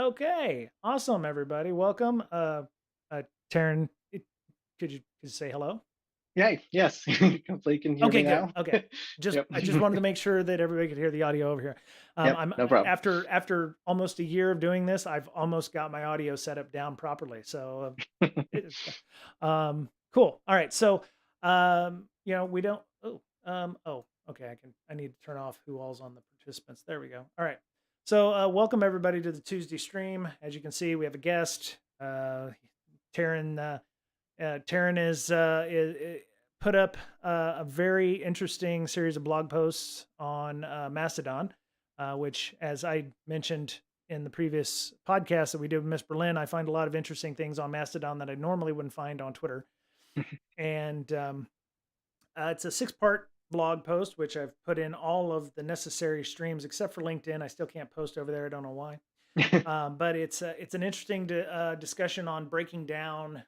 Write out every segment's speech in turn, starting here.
Okay, awesome, everybody. Welcome. Taryn, could you say hello? Yay, yes. Hopefully you can hear Okay, me good. now. Okay, just Yep. I just wanted to make sure that everybody could hear the audio over here. Yep, I'm no problem. after almost a year of doing this, I've almost got my audio set up down properly. So, cool. All right, so we don't. Okay. I need to turn off who all's on the participants. There we go. All right. So, welcome everybody to the Tuesday stream. As you can see, we have a guest. Taryn. Taryn is put up a very interesting series of blog posts on Mastodon, which, as I mentioned in the previous podcast that we did with Miss Berlin, I find a lot of interesting things on Mastodon that I normally wouldn't find on Twitter. And it's a six-part blog post, which I've put in all of the necessary streams except for LinkedIn. I still can't post over there. I don't know why. But it's an interesting discussion on breaking down.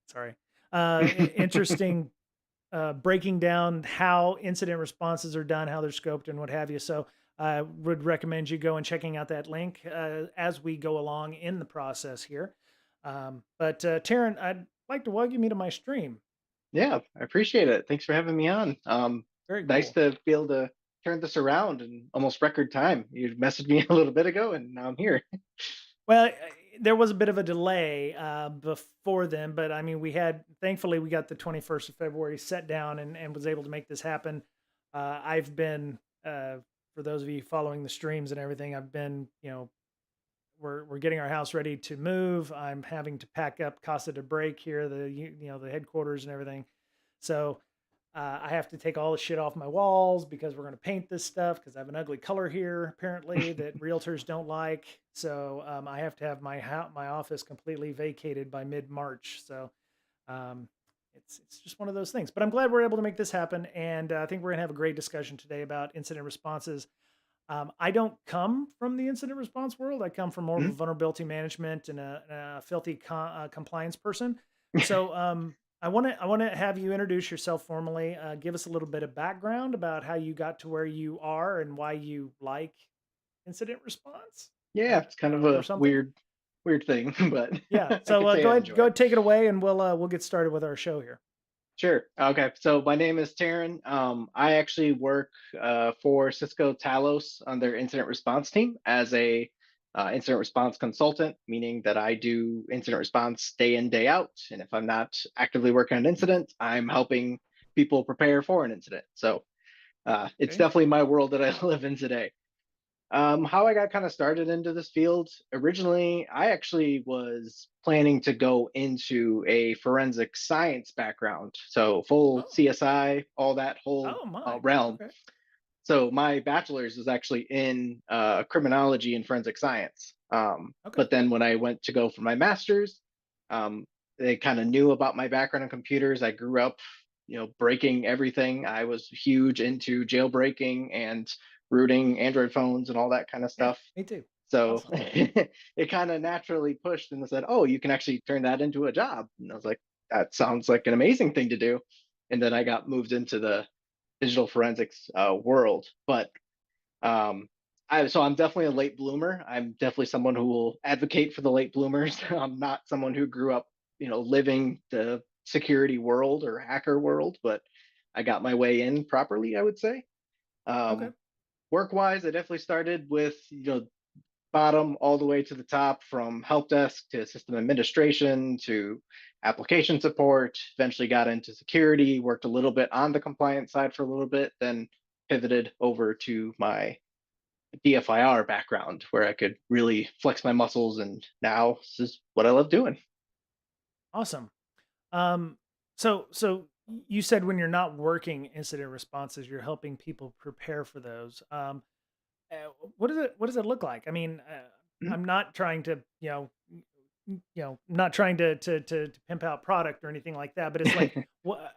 Sorry. Interesting breaking down how incident responses are done, how they're scoped, and what have you. So I would recommend you go and checking out that link as we go along in the process here. But Taryn, I'd like to welcome you to my stream. Yeah, I appreciate it. Thanks for having me on. Very Nice cool. to be able to turn this around in almost record time. You messaged me a little bit ago and now I'm here. Well, there was a bit of a delay before then, but I mean, thankfully, we got the 21st of February set down and was able to make this happen. I've been, for those of you following the streams and everything, I've been, we're getting our house ready to move. I'm having to pack up Casa de Break here, the headquarters and everything. So I have to take all the shit off my walls because we're going to paint this stuff because I have an ugly color here apparently that realtors don't like. So I have to have my office completely vacated by mid March. So um, it's just one of those things. But I'm glad we're able to make this happen, and I think we're going to have a great discussion today about incident responses. I don't come from the incident response world. I come from more of a Mhm. vulnerability management and a filthy compliance person. So I want to have you introduce yourself formally. Give us a little bit of background about how you got to where you are and why you like incident response, Yeah, it's kind of or a something. weird thing, but Yeah. I So could say go I ahead, enjoy go it. ahead, take it away, and we'll get started with our show here. Sure. Okay. So my name is Taryn. I actually work for Cisco Talos on their incident response team as a incident response consultant, meaning that I do incident response day in, day out. And if I'm not actively working on an incident, I'm helping people prepare for an incident. So it's Okay. definitely my world that I live in today. How I got kind of started into this field originally, I actually was planning to go into a forensic science background, so full Oh. CSI, all that whole Oh my. realm. Okay. So my bachelor's was actually in criminology and forensic science. Okay. But then when I went to go for my master's, um, they kind of knew about my background in computers. I grew up, breaking everything. I was huge into jailbreaking and rooting Android phones and all that kind of Hey, stuff. me too. So Awesome. it kind of naturally pushed and said, "Oh, you can actually turn that into a job." And I was like, "That sounds like an amazing thing to do." And then I got moved into the digital forensics world. But um, I'm definitely a late bloomer. I'm definitely someone who will advocate for the late bloomers. I'm not someone who grew up, living the security world or hacker world, but I got my way in properly, I would say. Okay. Um, Work wise, I definitely started with bottom all the way to the top, from help desk to system administration to application support. Eventually got into security, worked a little bit on the compliance side for a little bit, then pivoted over to my DFIR background where I could really flex my muscles. And now this is what I love doing. Awesome. Um, so you said when you're not working incident responses, you're helping people prepare for those. What does it look like? I mean, Mhm. I'm not trying to, not trying to pimp out product or anything like that, but it's like, what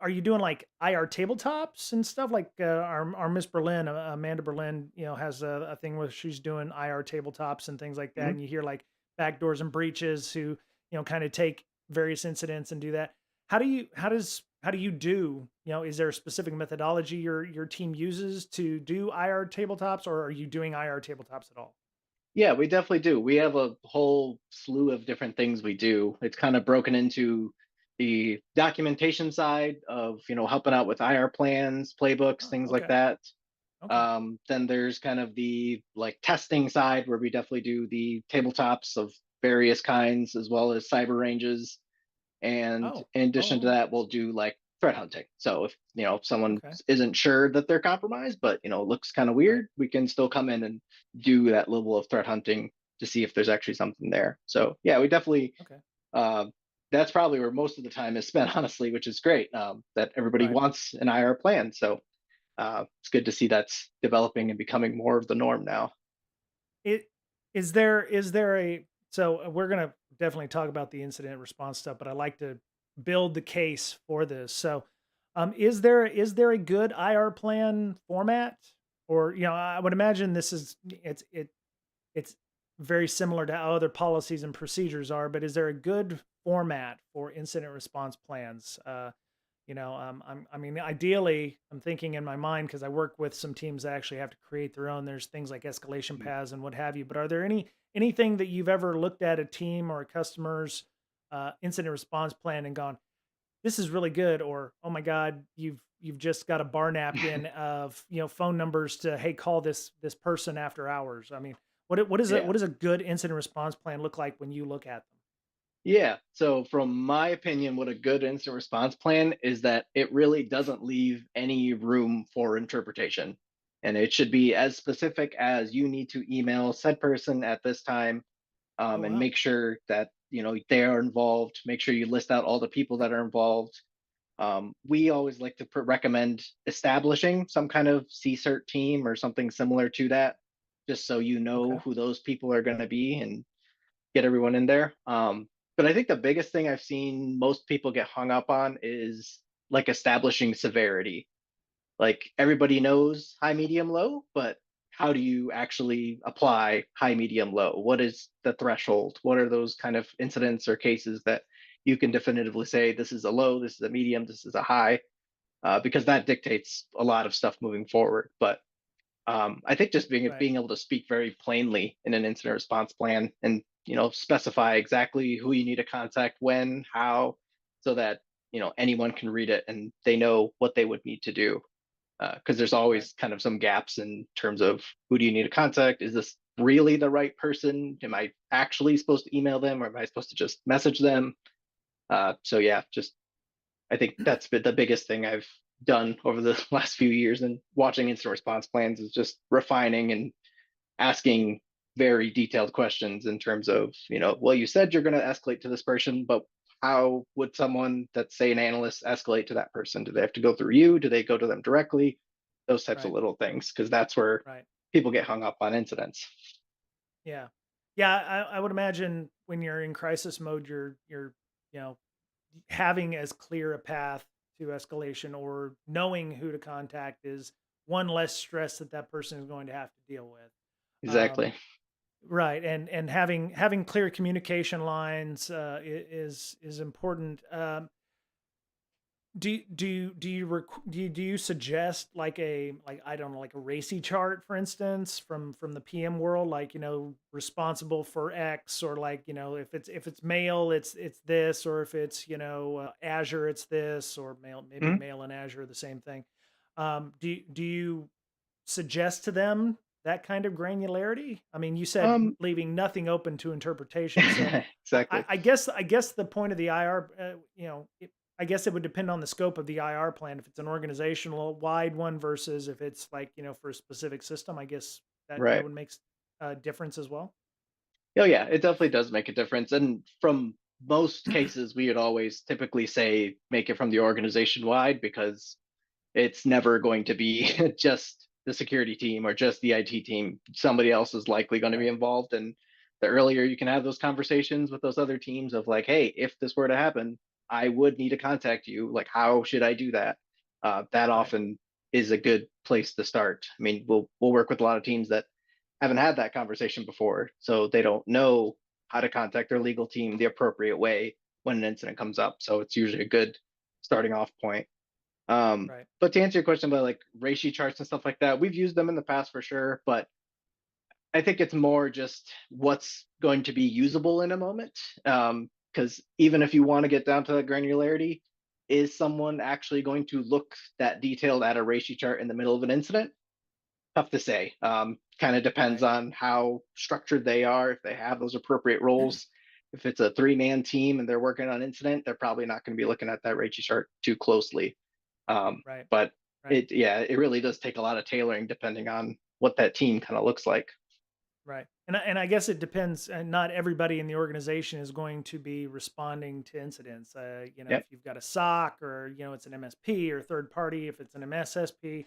are you doing like IR tabletops and stuff like our Miss Berlin, Amanda Berlin, has a thing where she's doing IR tabletops and things like that. Mhm. And you hear like backdoors and breaches who, kind of take various incidents and do that. How does how do you do, is there a specific methodology your team uses to do IR tabletops, or are you doing IR tabletops at all? Yeah, we definitely do. We have a whole slew of different things we do. It's kind of broken into the documentation side of, helping out with IR plans, playbooks, Oh, things like okay. that. Okay. Then there's kind of the like testing side where we definitely do the tabletops of various kinds as well as cyber ranges. And Oh. in addition to Oh, that, we'll do like threat hunting. So if someone okay. isn't sure that they're compromised, but looks kind of Right. weird, we can still come in and do that level of threat hunting to see if there's actually something there. So yeah, we definitely Okay. uh, that's probably where most of the time is spent, honestly, which is great. That everybody Right. wants an IR plan. So it's good to see that's developing and becoming more of the norm now. It is there a so we're gonna definitely talk about the incident response stuff, but I like to build the case for this. So, is there a good IR plan format, or I would imagine this is it's very similar to how other policies and procedures are, but is there a good format for incident response plans? I mean, ideally, I'm thinking in my mind because I work with some teams that actually have to create their own. There's things like escalation paths and what have you. But are there anything that you've ever looked at a team or a customer's incident response plan and gone, "This is really good," or "Oh my God, you've just got a bar napkin of phone numbers to, hey, call this person after hours." I mean, Yeah. what does a good incident response plan look like when you look at them? Yeah. So, from my opinion, what a good instant response plan is that it really doesn't leave any room for interpretation. And it should be as specific as you need to email said person at this time, Oh and wow, make sure that they are involved. Make sure you list out all the people that are involved. We always like to recommend establishing some kind of CSERT team or something similar to that, just so you know okay, who those people are going to be and get everyone in there. But I think the biggest thing I've seen most people get hung up on is like establishing severity. Like everybody knows high, medium, low, but how do you actually apply high, medium, low? What is the threshold? What are those kind of incidents or cases that you can definitively say this is a low, this is a medium, this is a high? Because that dictates a lot of stuff moving forward. But I think just being right, being able to speak very plainly in an incident response plan and specify exactly who you need to contact when, how, so that anyone can read it and they know what they would need to do. Because there's right, always kind of some gaps in terms of who do you need to contact? Is this really the right person? Am I actually supposed to email them or am I supposed to just message them? So yeah, just I think that's been the biggest thing I've done over the last few years and watching instant response plans is just refining and asking very detailed questions in terms of, well, you said you're going to escalate to this person, but how would someone that's say an analyst escalate to that person? Do they have to go through you? Do they go to them directly? Those types of right, little things, because that's where right. people get hung up on incidents. Yeah. Yeah, I would imagine when you're in crisis mode, you're, you know, having as clear a path to escalation or knowing who to contact is one less stress that that person is going to have to deal with. Um, Exactly. right, and having clear communication lines is important. Do you suggest like I don't know, like a racy chart, for instance, from the PM world, like responsible for X, or like if it's mail, it's this, or if it's Azure, it's this, or mail, maybe Mhm. mail and Azure are the same thing. Do you suggest to them that kind of granularity? I mean, you said Um, leaving nothing open to interpretation. So I, exactly. I guess the point of the IR, I guess it would depend on the scope of the IR plan. If it's an organizational wide one versus if it's like for a specific system, I guess that Right. would make a difference as well. Oh yeah, it definitely does make a difference. And from most cases, we would always typically say make it from the organization wide because it's never going to be just the security team or just the IT team. Somebody else is likely going to be Right, involved. And the earlier you can have those conversations with those other teams of like, hey, if this were to happen, I would need to contact you. Like, how should I do that? That right, often is a good place to start. I mean, we'll work with a lot of teams that haven't had that conversation before, so they don't know how to contact their legal team the appropriate way when an incident comes up. So it's usually a good starting off point. Right. But to answer your question about like ratio charts and stuff like that, we've used them in the past for sure, but I think it's more just what's going to be usable in a moment. Because even if you want to get down to that granularity, is someone actually going to look that detailed at a ratio chart in the middle of an incident? Tough to say. Kind of depends Right. on how structured they are, if they have those appropriate roles. If it's a three-man team and they're working on incident, they're probably not going to be looking at that ratio chart too closely. Right. But Right. it really does take a lot of tailoring depending on what that team kind of looks like. Right. And I guess it depends. And not everybody in the organization is going to be responding to incidents. Yep. If you've got a SOC or it's an MSP or third party, if it's an MSSP,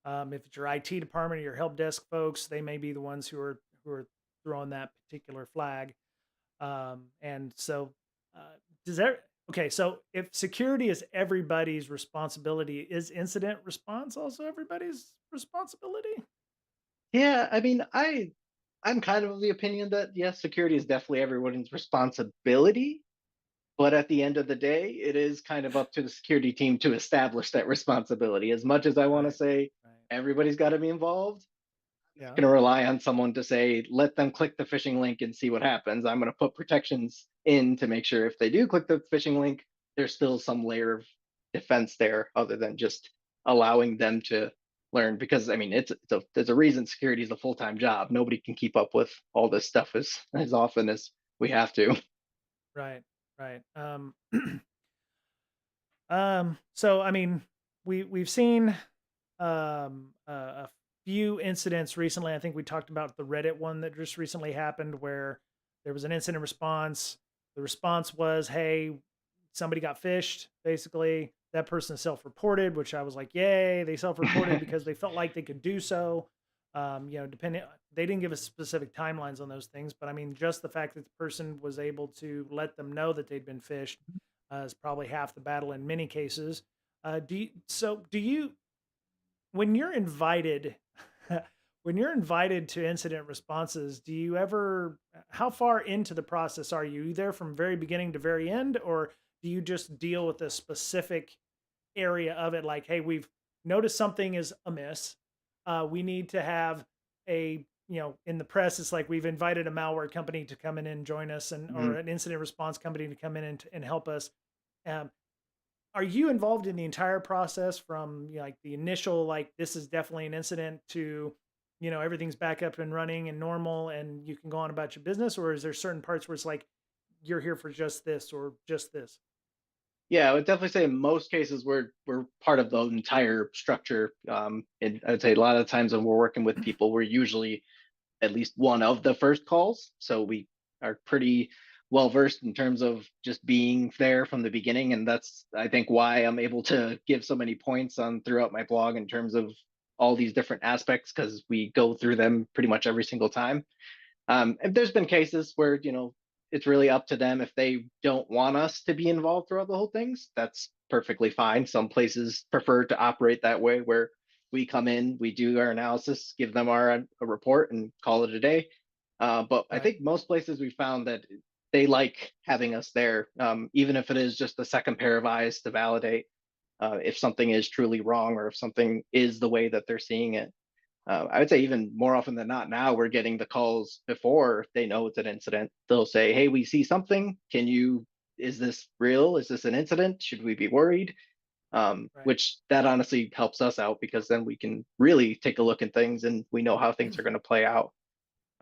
if it's your IT department or your help desk folks, they may be the ones who are throwing that particular flag. And so, does that okay? So, if security is everybody's responsibility, is incident response also everybody's responsibility? Yeah, I mean, I'm kind of the opinion that yes, security is definitely everyone's responsibility, but at the end of the day, it is kind of up to the security team to establish that responsibility. As much as I want to Right. say Right. everybody's got to be involved, Yeah. going to rely on someone to say, let them click the phishing link and see what happens. I'm going to put protections in to make sure if they do click the phishing link, there's still some layer of defense there other than just allowing them to learn. Because I mean, there's a reason security is a full time job. Nobody can keep up with all this stuff as often as we have to. Right. Right. So I mean, we've seen a few incidents recently. I think we talked about the Reddit one that just recently happened where there was an incident response. The response was, "Hey, somebody got phished." Basically, that person self-reported, which I was like, "Yay!" They self-reported because they felt like they could do so. Depending, they didn't give us specific timelines on those things, but I mean, just the fact that the person was able to let them know that they'd been phished is probably half the battle in many cases. Do you when you're invited when you're invited to incident responses, do you ever how far into the process are you? There from very beginning to very end, or do you just deal with a specific area of it like, hey, we've noticed something is amiss. We need to have in the press, it's like we've invited a malware company to come in and join us and or Mhm. an incident response company to come in and help us. Um, are you involved in the entire process from like the initial like this is definitely an incident to everything's back up and running and normal and you can go on about your business, or is there certain parts where it's like you're here for just this or just this? Yeah, I would definitely say in most cases we're part of the entire structure. And I'd say a lot of times when we're working with people, we're usually at least one of the first calls. So we are pretty well versed in terms of just being there from the beginning. And that's, I think, why I'm able to give so many points on throughout my blog in terms of all these different aspects, because we go through them pretty much every single time. And there's been cases where, it's really up to them if they don't want us to be involved throughout the whole things. That's perfectly fine. Some places prefer to operate that way, where we come in, we do our analysis, give them our a report, and call it a day. But I Right. think most places we found that they like having us there, even if it is just a second pair of eyes to validate if something is truly wrong or if something is the way that they're seeing it. I would say even more often than not now we're getting the calls before they know it's an incident. They'll say, "Hey, we see something. Can you? Is this real? Is this an incident? Should we be worried?" Right. Which that honestly helps us out because then we can really take a look at things and we know how things are going to play out,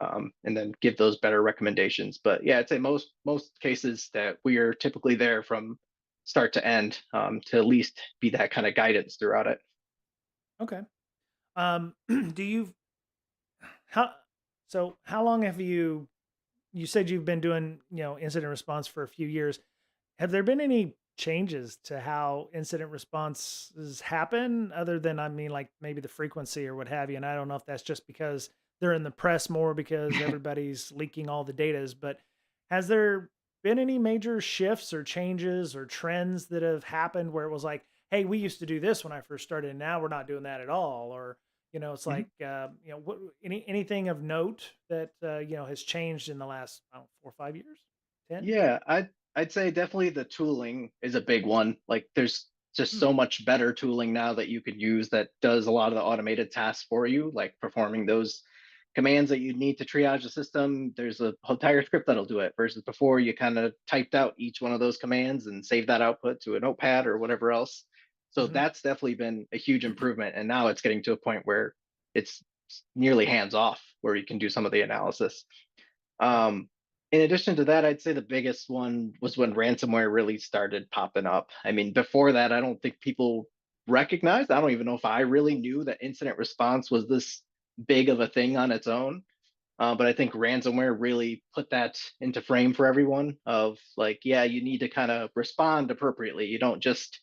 and then give those better recommendations. But yeah, I'd say most cases that we are typically there from start to end, to at least be that kind of guidance throughout it. Okay. Do you how how long have you said you've been doing, incident response for a few years. Have there been any changes to how incident responses happen other than, I mean, like maybe the frequency or what have you? And I don't know if that's just because they're in the press more because everybody's leaking all the datas, but has there been any major shifts or changes or trends that have happened where it was like, hey, we used to do this when I first started, and now we're not doing that at all? Or, it's like, anything of note that, has changed in the last, I don't know, 4 or 5 years, 10? Yeah, I'd say definitely the tooling is a big one. Like there's just Hmm. so much better tooling now that you could use that does a lot of the automated tasks for you, like performing those commands that you need to triage the system. There's a entire script that'll do it versus before you kind of typed out each one of those commands and saved that output to a notepad or whatever else. So Hmm. that's definitely been a huge improvement. And now it's getting to a point where it's nearly hands off, where you can do some of the analysis. Right. Um, in addition to that, I'd say the biggest one was when ransomware really started popping up. I mean, before that, I don't think people recognized. I don't even know if I really knew that incident response was this big of a thing on its own. But I think ransomware really put that into frame for everyone of like, yeah, you need to kind of respond appropriately. You don't just,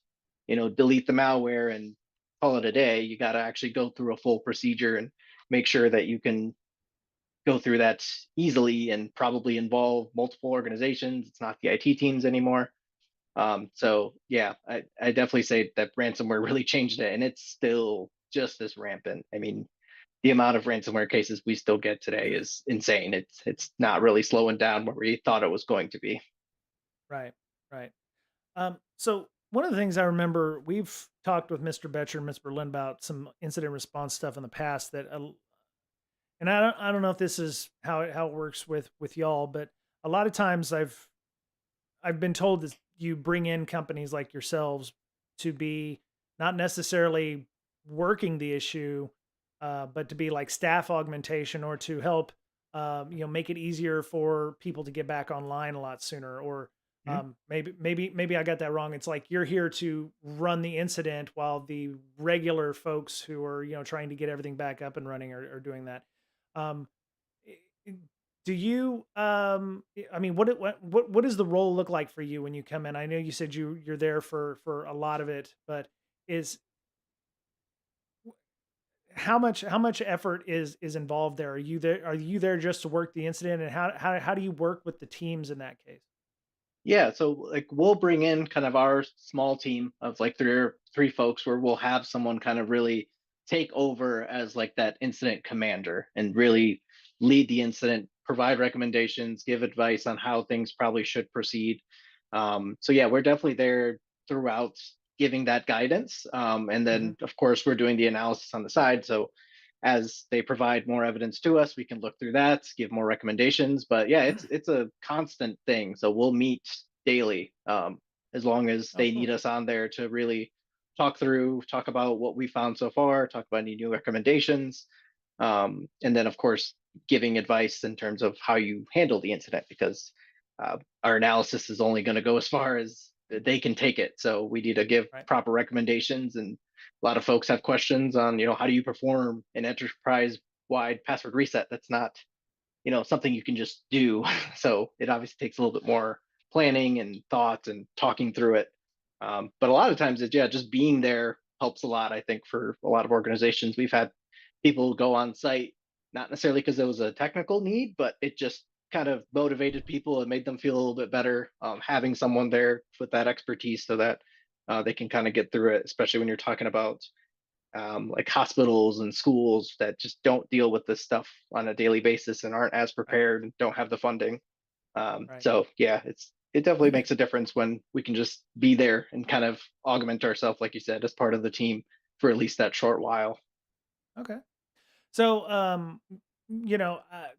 delete the malware and call it a day. You got to actually go through a full procedure and make sure that you can go through that easily and probably involve multiple organizations. It's not the IT teams anymore. So yeah, I definitely say that ransomware really changed it, and it's still just as rampant. I mean, the amount of ransomware cases we still get today is insane. It's not really slowing down where we thought it was going to be. Right. Right. So one of the things I remember, we've talked with Mr. Betcher and Ms. Berlin about some incident response stuff in the past that, and I don't know if this is how it works with y'all, but a lot of times I've been told that you bring in companies like yourselves to be not necessarily working the issue, but to be like staff augmentation or to help, make it easier for people to get back online a lot sooner. Or Mhm. maybe I got that wrong. It's like you're here to run the incident while the regular folks who are trying to get everything back up and running are doing that. Um, I- do you I mean, what does the role look like for you when you come in? I know you said you're there for a lot of it, but is how much effort is involved there? Are you there just to work the incident, and how do you work with the teams in that case? Yeah, so like we'll bring in kind of our small team of like three folks where we'll have someone kind of really take over as like that incident commander and really lead the incident, provide recommendations, give advice on how things probably should proceed. So yeah, we're definitely there throughout giving that guidance. And Hmm. then of course we're doing the analysis on the side. So as they provide more evidence to us, we can look through that, give more recommendations. But yeah, it's a constant thing. So we'll meet daily, as long as Oh, they need cool. us on there to really talk about what we found so far, talk about any new recommendations, and then of course giving advice in terms of how you handle the incident because our analysis is only going to go as far as they can take it. So we need to give Right. proper recommendations, and a lot of folks have questions on how do you perform an enterprise wide password reset. That's not something you can just do. So it obviously takes a little bit more planning and thoughts and talking through it. But a lot of times it's, yeah, just being there helps a lot. I think for a lot of organizations we've had people go on site not necessarily because it was a technical need, but it just kind of motivated people and made them feel a little bit better, having someone there with that expertise so that they can kind of get through it, especially when you're talking about like hospitals and schools that just don't deal with this stuff on a daily basis and aren't as Right. prepared and don't have the funding. Right. So yeah, it definitely makes a difference when we can just be there and kind of augment ourselves, like you said, as part of the team for at least that short while. Okay. So,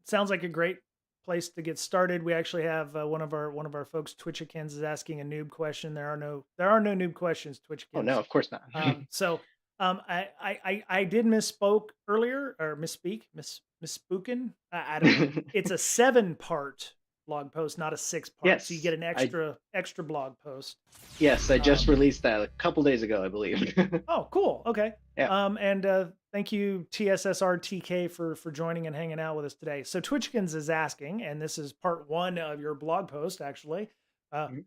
sounds like a great place to get started. We actually have one of our folks, Twitchikins, is asking a noob question. There are no noob questions, Oh no, Twitchikins. of course not. I did misspoke earlier or misspeak, misspoken. I don't know. It's a 7-part blog post, not a 6-part. So you get Yes, an I extra blog post. yes, I just Um, released that a couple days ago, I believe. Oh, cool. Okay. Yeah. And thank you, TSSRTK, for joining and hanging out with us today. So Twitchkins is asking, and this is part one of your blog post, actually. Uh, Mhm.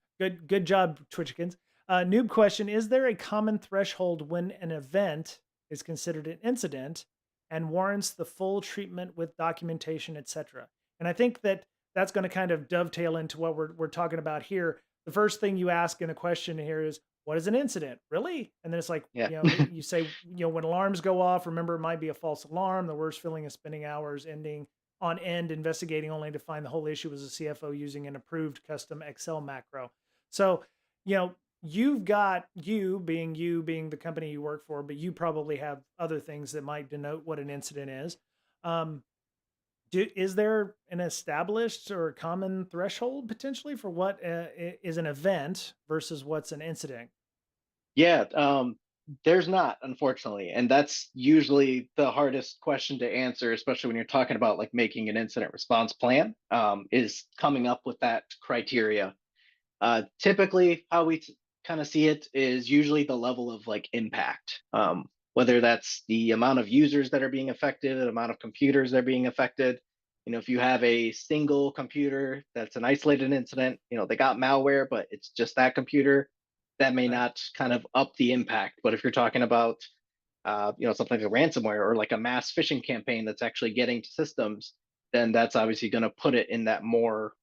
good job, Twitchkins. Noob question: is there a common threshold when an event is considered an incident and warrants the full treatment with documentation, etc.? And I think that's going to kind of dovetail into what we're talking about here. The first thing you ask in a question here is, what is an incident? Really? And then it's like, Yeah. you say, when alarms go off, remember it might be a false alarm, the worst feeling is spending hours ending on end investigating only to find the whole issue was a CFO using an approved custom Excel macro. So, you know, you being the company you work for, but you probably have other things that might denote what an incident is. Um, is there an established or common threshold potentially for what is an event versus what's an incident? Yeah, there's not, unfortunately, and that's usually the hardest question to answer, especially when you're talking about like making an incident response plan. Is coming up with that criteria. Typically, how we kind of see it is usually the level of like impact, whether that's the amount of users that are being affected, the amount of computers that are being affected. If you have a single computer that's an isolated incident, they got malware, but it's just that computer, that may Right. not kind of up the impact. But if you're talking about, something like a ransomware or like a mass phishing campaign that's actually getting to systems, then that's obviously going to put it in that more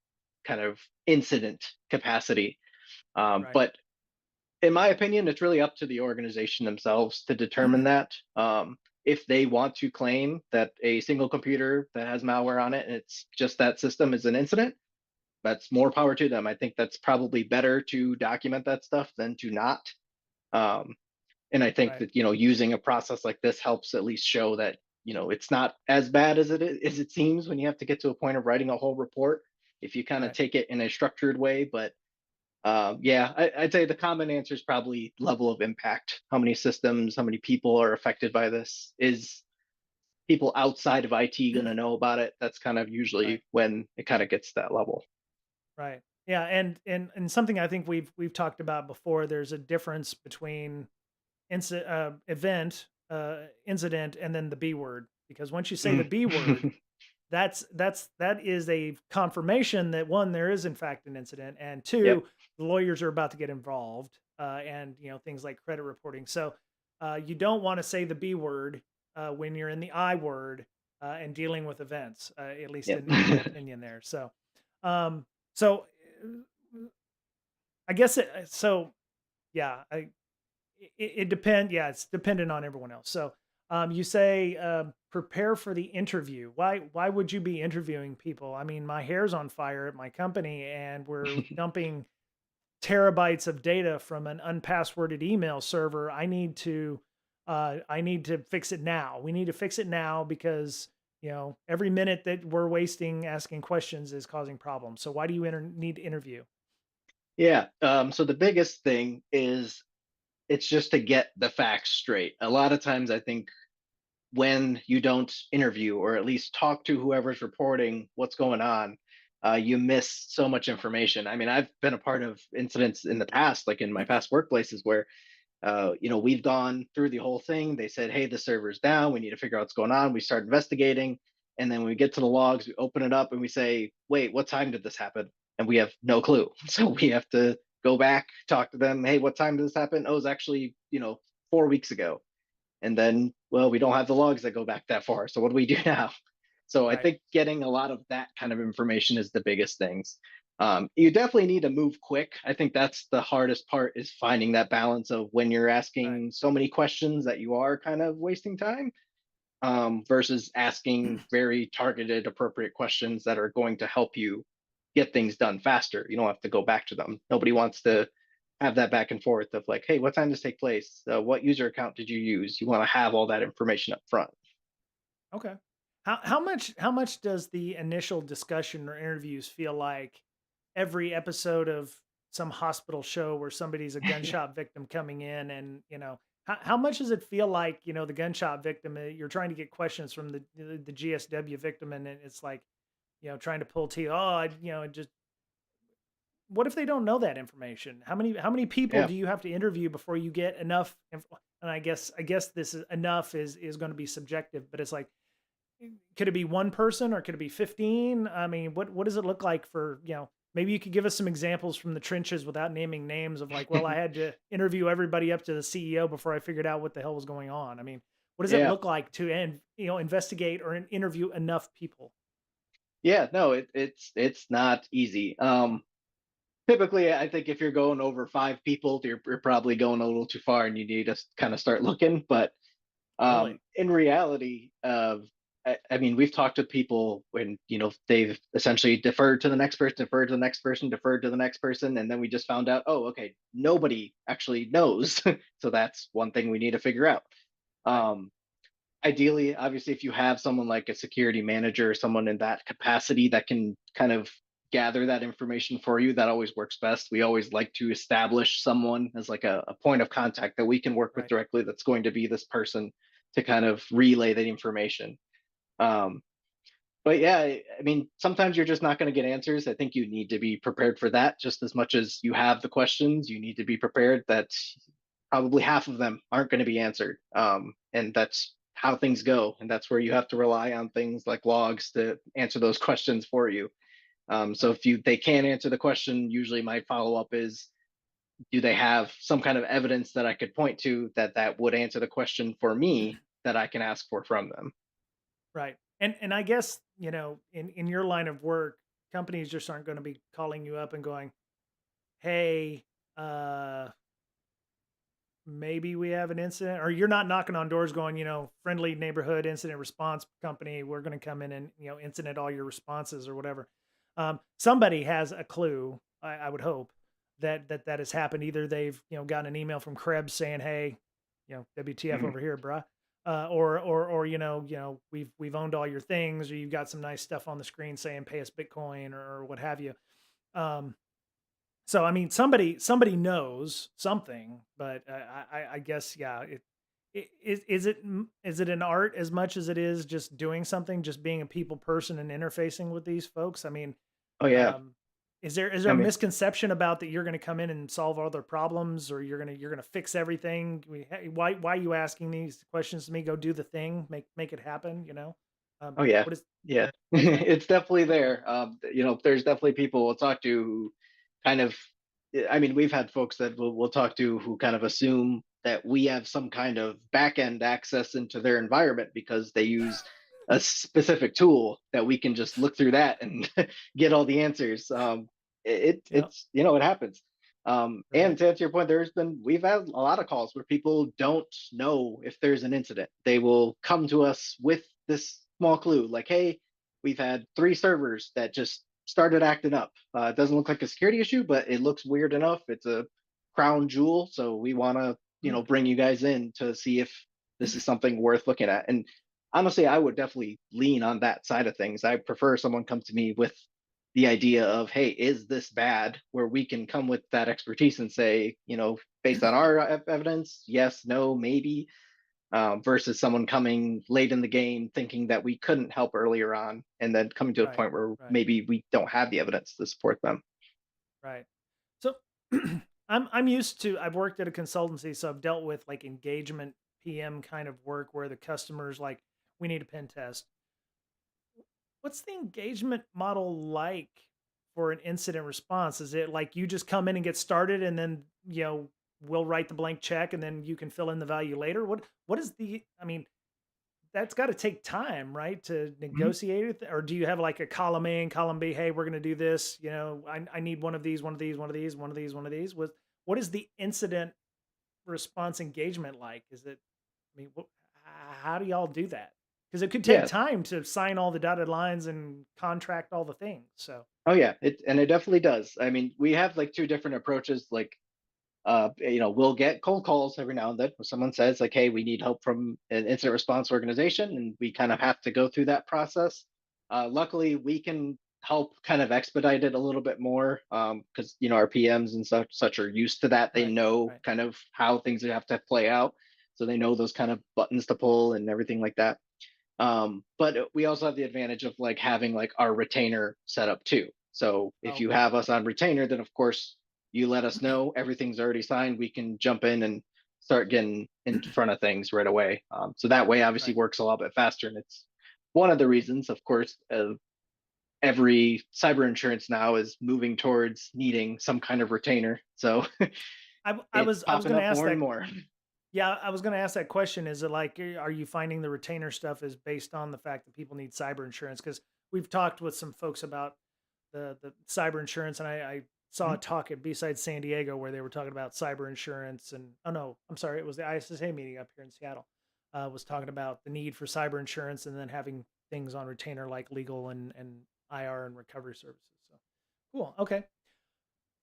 kind of incident capacity. Right. But in my opinion, it's really up to the organization themselves to determine that. If they want to claim that a single computer that has malware on it and it's just that system is an incident, that's more power to them. I think that's probably better to document that stuff than to not. Um, and I think Right. that using a process like this helps at least show that it's not as bad as it seems when you have to get to a point of writing a whole report. If you kind of Right. take it in a structured way, but yeah, I'd say the common answer is probably level of impact. How many systems, how many people are affected by this? Is people outside of IT going to know about it? That's kind of Right. usually when it kind of gets to that level. Right. Yeah, and something I think we've talked about before. There's a difference between event, incident, and then the B word. Because once you say the Mm. B word, that is a confirmation that one, there is in fact an incident, and Yep. two, the lawyers are about to get involved, and things like credit reporting. So you don't want to say the B word when you're in the I word and dealing with events, at least Yep. in my opinion. There. Um, so I guess so. Yeah, it depend. Yeah, it's dependent on everyone else. So, you say prepare for the interview. Why would you be interviewing people? I mean, my hair's on fire at my company, and we're dumping terabytes of data from an unpassworded email server. I need to fix it now. We need to fix it now because every minute that we're wasting asking questions is causing problems. So why do you need to interview? Yeah. So the biggest thing is it's just to get the facts straight. A lot of times, I think when you don't interview or at least talk to whoever's reporting what's going on, you miss so much information. I mean, I've been a part of incidents in the past, like in my past workplaces, where we've gone through the whole thing. They said, "Hey, the server's down. We need to figure out what's going on." We start investigating, and then when we get to the logs, we open it up and we say, "Wait, what time did this happen?" And we have no clue. So we have to go back, talk to them. "Hey, what time did this happen?" "Oh, it was actually 4 weeks ago." And then, well, we don't have the logs that go back that far. So what do we do now? So I Right. think getting a lot of that kind of information is the biggest things. You definitely need to move quick. I think that's the hardest part, is finding that balance of when you're Right. asking so many questions that you are kind of wasting time, versus asking very targeted, appropriate questions that are going to help you get things done faster. You don't have to go back to them. Nobody wants Right. to have that back and forth of like, "Hey, what time does this take place? What user account did you use?" You want to have all that information up front. Okay. How much does the initial discussion or interviews feel like every episode of some hospital show where somebody's a gunshot victim coming in, and how much does it feel like the gunshot victim, you're trying to get questions from the GSW victim, and it's like trying to pull teeth. Oh, just what if they don't know that information? How many people Yeah, do you have to interview before you get enough? And I guess this is enough is going to be subjective, but it's like, could it be one person or could it be 15? I mean, what does it look like for, maybe you could give us some examples from the trenches without naming names of like, well, I had to interview everybody up to the CEO before I figured out what the hell was going on. I mean, what does it yeah, look like to investigate or interview enough people? yeah. No, it's not easy. Typically, I think if you're going over 5 people, you're probably going a little too far, and you need to kind of start looking. But Really? in reality, I mean, we've talked to people when, they've essentially deferred to the next person, deferred to the next person, deferred to the next person, and then we just found out, oh, okay, nobody actually knows. So that's one thing we need to figure out. Right. Um, Ideally, obviously, if you have someone like a security manager or someone in that capacity that can kind of gather that information for you, that always works best. We always like to establish someone as like a point of contact that we can work with Right. directly, that's going to be this person to kind of relay that information. Um, but yeah, I mean, sometimes you're just not going to get answers. I think you need to be prepared for that just as much as you have the questions. You need to be prepared that probably half of them aren't going to be answered. And that's how things go. And that's where you have to rely on things like logs to answer those questions for you. So Right. if they can't answer the question, usually my follow up is, do they have some kind of evidence that I could point to that would answer the question for me that I can ask for from them? Right. And I guess, in your line of work, companies just aren't going to be calling you up and going, "Hey, uh maybe we have an incident," or you're not knocking on doors going, "Friendly neighborhood incident response company, we're going to come in and, incident all your responses," or whatever. Somebody has a clue, I would hope, that has happened. Either they've, gotten an email from Krebs saying, "Hey, WTF Mhm. over here, bruh," or we've owned all your things, or you've got some nice stuff on the screen saying, "Pay us Bitcoin," or what have you. Um, so, I mean, somebody knows something, but I guess, yeah. Is it an art as much as it is just doing something, just being a people person and interfacing with these folks? I mean, Oh yeah. um, is there I a mean, misconception about that you're going to come in and solve all their problems, or you're gonna fix everything? Why are you asking these questions to me? Go do the thing, make it happen. oh yeah, What is yeah. okay, It's definitely okay, there. There's definitely people we'll talk to who kind of, I mean, we've had folks that we'll talk to who kind of assume that we have some kind of back end access into their environment because they use a specific tool that we can just look through that and get all the answers. yeah, It happens. And right, to answer your point, we've had a lot of calls where people don't know if there's an incident. They will come to us with this small clue, like, "Hey, we've had 3 servers that just started acting up. It doesn't look like a security issue, but it looks weird enough. It's a crown jewel, so we want to, mm, bring you guys in to see if this is something worth looking at." And honestly, I would definitely lean on that side of things. I prefer someone come to me with the idea of, "Hey, is this bad?" Where we can come with that expertise and say, based on our evidence, yes, no, maybe, versus someone coming late in the game thinking that we couldn't help earlier on and then coming to a right, point where right, maybe we don't have the evidence to support them. right. So I'm used to I've worked at a consultancy, so I've dealt with like engagement PM kind of work where the customer's like, we need a pen test. What's the engagement model like for an incident response? Is it like you just come in and get started and then, we'll write the blank check and then you can fill in the value later? What is the I mean, that's got to take time, right? To Mhm. negotiate it. Or do you have like a column A and column B? Hey, we're going to do this. I need one of these, one of these, one of these, one of these, one of these. What is the incident response engagement like? Is it, I mean, how do y'all do that? Because it could take Yeah. time to sign all the dotted lines and contract all the things. So, Oh yeah. It definitely does. I mean, we have like 2 different approaches. Like, we'll get cold calls every now and then where someone says like, "Hey, we need help from an incident response organization," and we kind of have to go through that process. Luckily, we can help kind of expedite it a little bit more, because our PMs and such are used to that. They right, know right, kind of how things have to play out, so they know those kind of buttons to pull and everything like that. But we also have the advantage of like having like our retainer set up too. So if you okay, have us on retainer, then of course you let us know everything's already signed. We can jump in and start getting in front of things right away. So that way, obviously, right. works a lot bit faster, and it's one of the reasons, of course, every cyber insurance now is moving towards needing some kind of retainer. So it's I was popping going to up ask more and that. more. Yeah, I was going to ask that question. Is it like, are you finding the retainer stuff is based on the fact that people need cyber insurance? Because we've talked with some folks about the cyber insurance, and I saw a talk at B-Side San Diego where they were talking about cyber insurance. And oh no, I'm sorry, it was the ISSA meeting up here in Seattle. was talking about the need for cyber insurance and then having things on retainer like legal and IR and recovery services. So cool. Okay.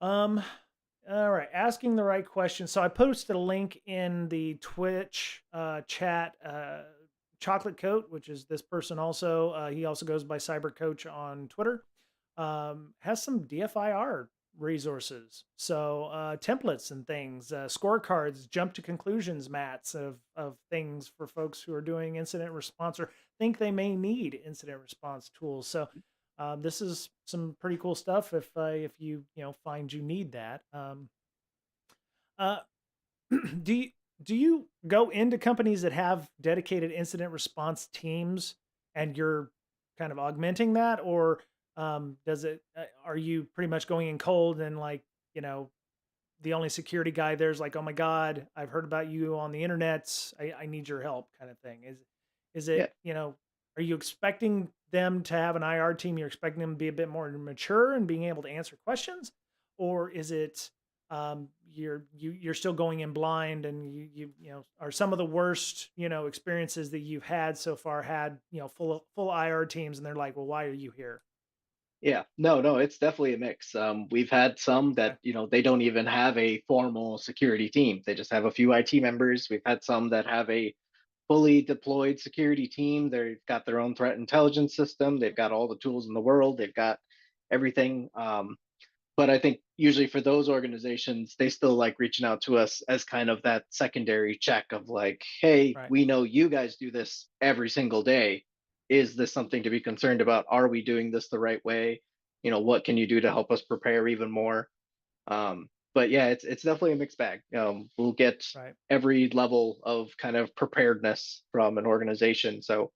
Um, all right. Asking the right question. So I posted a link in the Twitch chat. Chocolate Coat, which is this person also. He also goes by Cyber Coach on Twitter. Has some DFIR resources. So templates and things, scorecards, jump to conclusions mats of things for folks who are doing incident response or think they may need incident response tools. So this is some pretty cool stuff if you know find you need that. Uh, do you go into companies that have dedicated incident response teams and you're kind of augmenting that, or does it are you pretty much going in cold and like you know the only security guy there's like, oh my god, I've heard about you on the internet, I need your help kind of thing? Is Yeah. it, you know, are you expecting them to have an IR team? You're expecting them to be a bit more mature and being able to answer questions, or is it you're still going in blind and you know are some of the worst experiences that you've had so far had full IR teams and they're like, well, why are you here? Yeah, no, it's definitely a mix. We've had some that, Okay, they don't even have a formal security team. They just have a few IT members. We've had some that have a fully deployed security team. They've got their own threat intelligence system. They've got all the tools in the world. They've got everything. But I think usually for those organizations, they still like reaching out to us as kind of that secondary check of like, hey, right, we know you guys do this every single day. Is this something to be concerned about? Are we doing this the right way? What can you do to help us prepare even more? But yeah, it's definitely a mixed bag. We'll get right. every level of kind of preparedness from an organization. So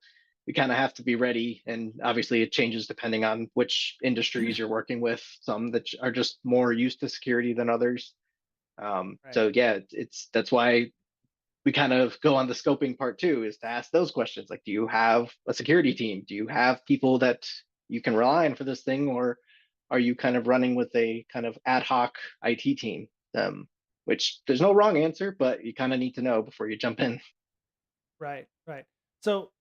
we kind of have to be ready. And obviously, it changes depending on which industries you're working with. Some that are just more used to security than others. Right. So yeah, it's that's why we kind of go on the scoping part too, is to ask those questions like, do you have a security team? Do you have people that you can rely on for this thing, or are you kind of running with a kind of ad hoc IT team? Which there's no wrong answer, but you kind of need to know before you jump in. Right, right. So,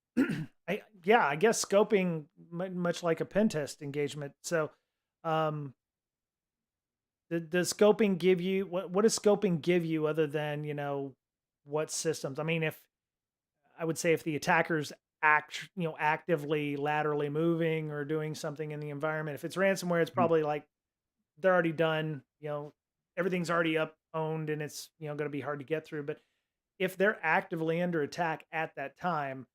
I guess scoping much like a pen test engagement. So, um, does scoping give you what does scoping give you other than what systems? I mean, if I would say if the attacker's actively laterally moving or doing something in the environment, if it's ransomware, it's probably like they're already done. Everything's already up owned and it's going to be hard to get through. But if they're actively under attack at that time,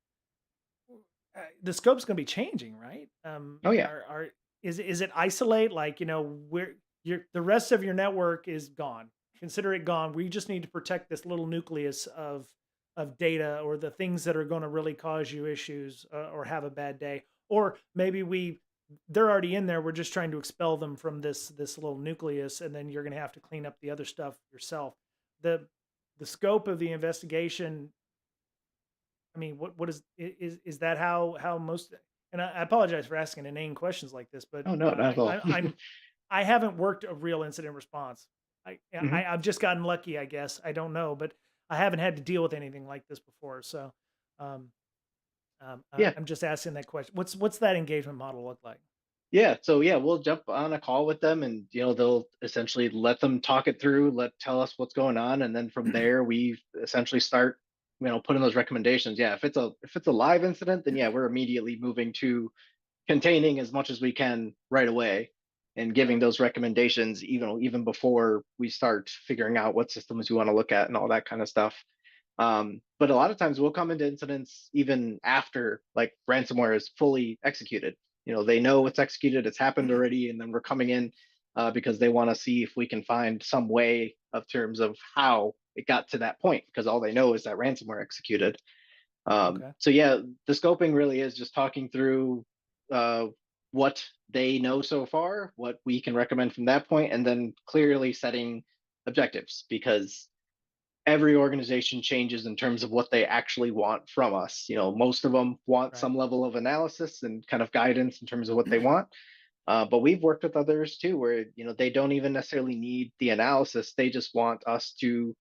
the scope's going to be changing, right? Oh yeah. Are is it isolate like where the rest of your network is gone? Consider it gone. We just need to protect this little nucleus of data or the things that are going to really cause you issues or have a bad day. Or maybe they're already in there. We're just trying to expel them from this little nucleus, and then you're going to have to clean up the other stuff yourself. The the scope of the investigation, I mean, what is that how most? And I apologize for asking inane questions like this, but Oh no, not at all. I haven't worked a real incident response. Mhm. I've just gotten lucky, I guess. I don't know, but I haven't had to deal with anything like this before. So, um, Yeah. I'm just asking that question. What's that engagement model look like? Yeah, so yeah, we'll jump on a call with them, and they'll essentially let them talk it through, tell us what's going on, and then from there we essentially start putting those recommendations. Yeah, if it's a live incident, then yeah, we're immediately moving to containing as much as we can right away and giving Right, those recommendations even before we start figuring out what systems we want to look at and all that kind of stuff. But a lot of times we'll come into incidents even after like ransomware is fully executed. They know right, it's executed, it's happened already, and then we're coming in because they want to see if we can find some way of terms of how it got to that point, because all they know is that ransomware executed. okay, So yeah, the scoping really is just talking through uh, what they know so far, what we can recommend from that point, and then clearly setting objectives, because every organization changes in terms of what they actually want from us. Most of them want right, some level of analysis and kind of guidance in terms of what they want. But we've worked with others too, where they don't even necessarily need the analysis; they just want us to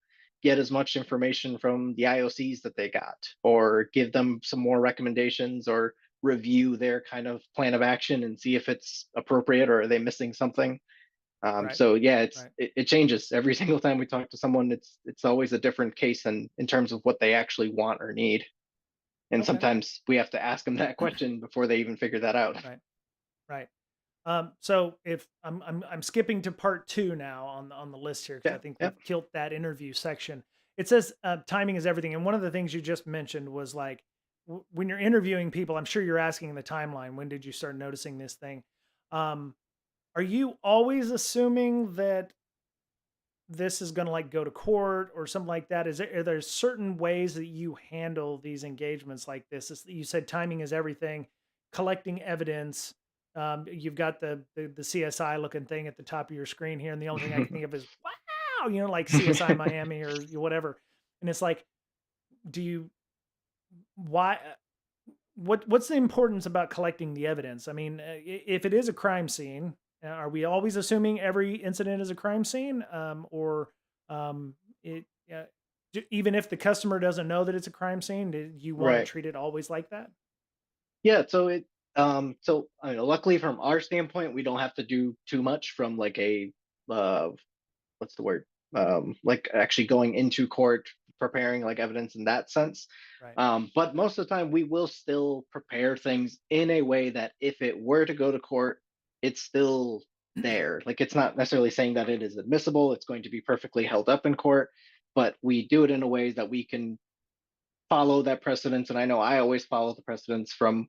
get as much information from the IOCs that they got, or give them some more recommendations, or review their kind of plan of action and see if it's appropriate or are they missing something. Right. So yeah, Right. it changes every single time we talk to someone. It's always a different case in terms of what they actually want or need. And Okay. sometimes we have to ask them that question before they even figure that out. Right. Right. So if I'm skipping to part two now on the list here because I Yeah, think yeah. we've killed that interview section. It says timing is everything, and one of the things you just mentioned was like when you're interviewing people, I'm sure you're asking the timeline. When did you start noticing this thing? Um, are you always assuming that this is going to like go to court or something like that? Are there certain ways that you handle these engagements like this? You said timing is everything, collecting evidence. You've got the CSI looking thing at the top of your screen here, and the only thing I can think of is wow, like CSI Miami or whatever. And it's like, do you why? What's the importance about collecting the evidence? I mean, if it is a crime scene, are we always assuming every incident is a crime scene, or um, it even if the customer doesn't know that it's a crime scene, do you want to Right. treat it always like that? Yeah. So I mean, luckily from our standpoint, we don't have to do too much from like a uh, what's the word? Like actually going into court, preparing like evidence in that sense. Right. But most of the time, we will still prepare things in a way that if it were to go to court, it's still there. Like it's not necessarily saying that it is admissible, it's going to be perfectly held up in court, but we do it in a way that we can follow that precedence. And I know I always follow the precedence from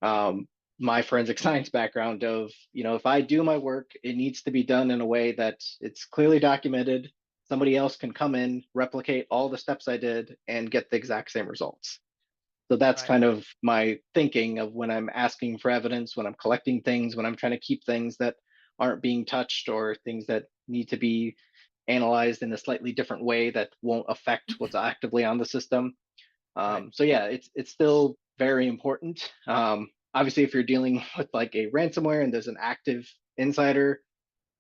um, my forensic science background of, if I do my work, it needs to be done in a way that it's clearly documented. Somebody else can come in, replicate all the steps I did, and get the exact same results. So that's Right. kind of my thinking of when I'm asking for evidence, when I'm collecting things, when I'm trying to keep things that aren't being touched or things that need to be analyzed in a slightly different way that won't affect what's actively on the system. Right. So yeah, it's still very important. Obviously, if you're dealing with like a ransomware and there's an active insider,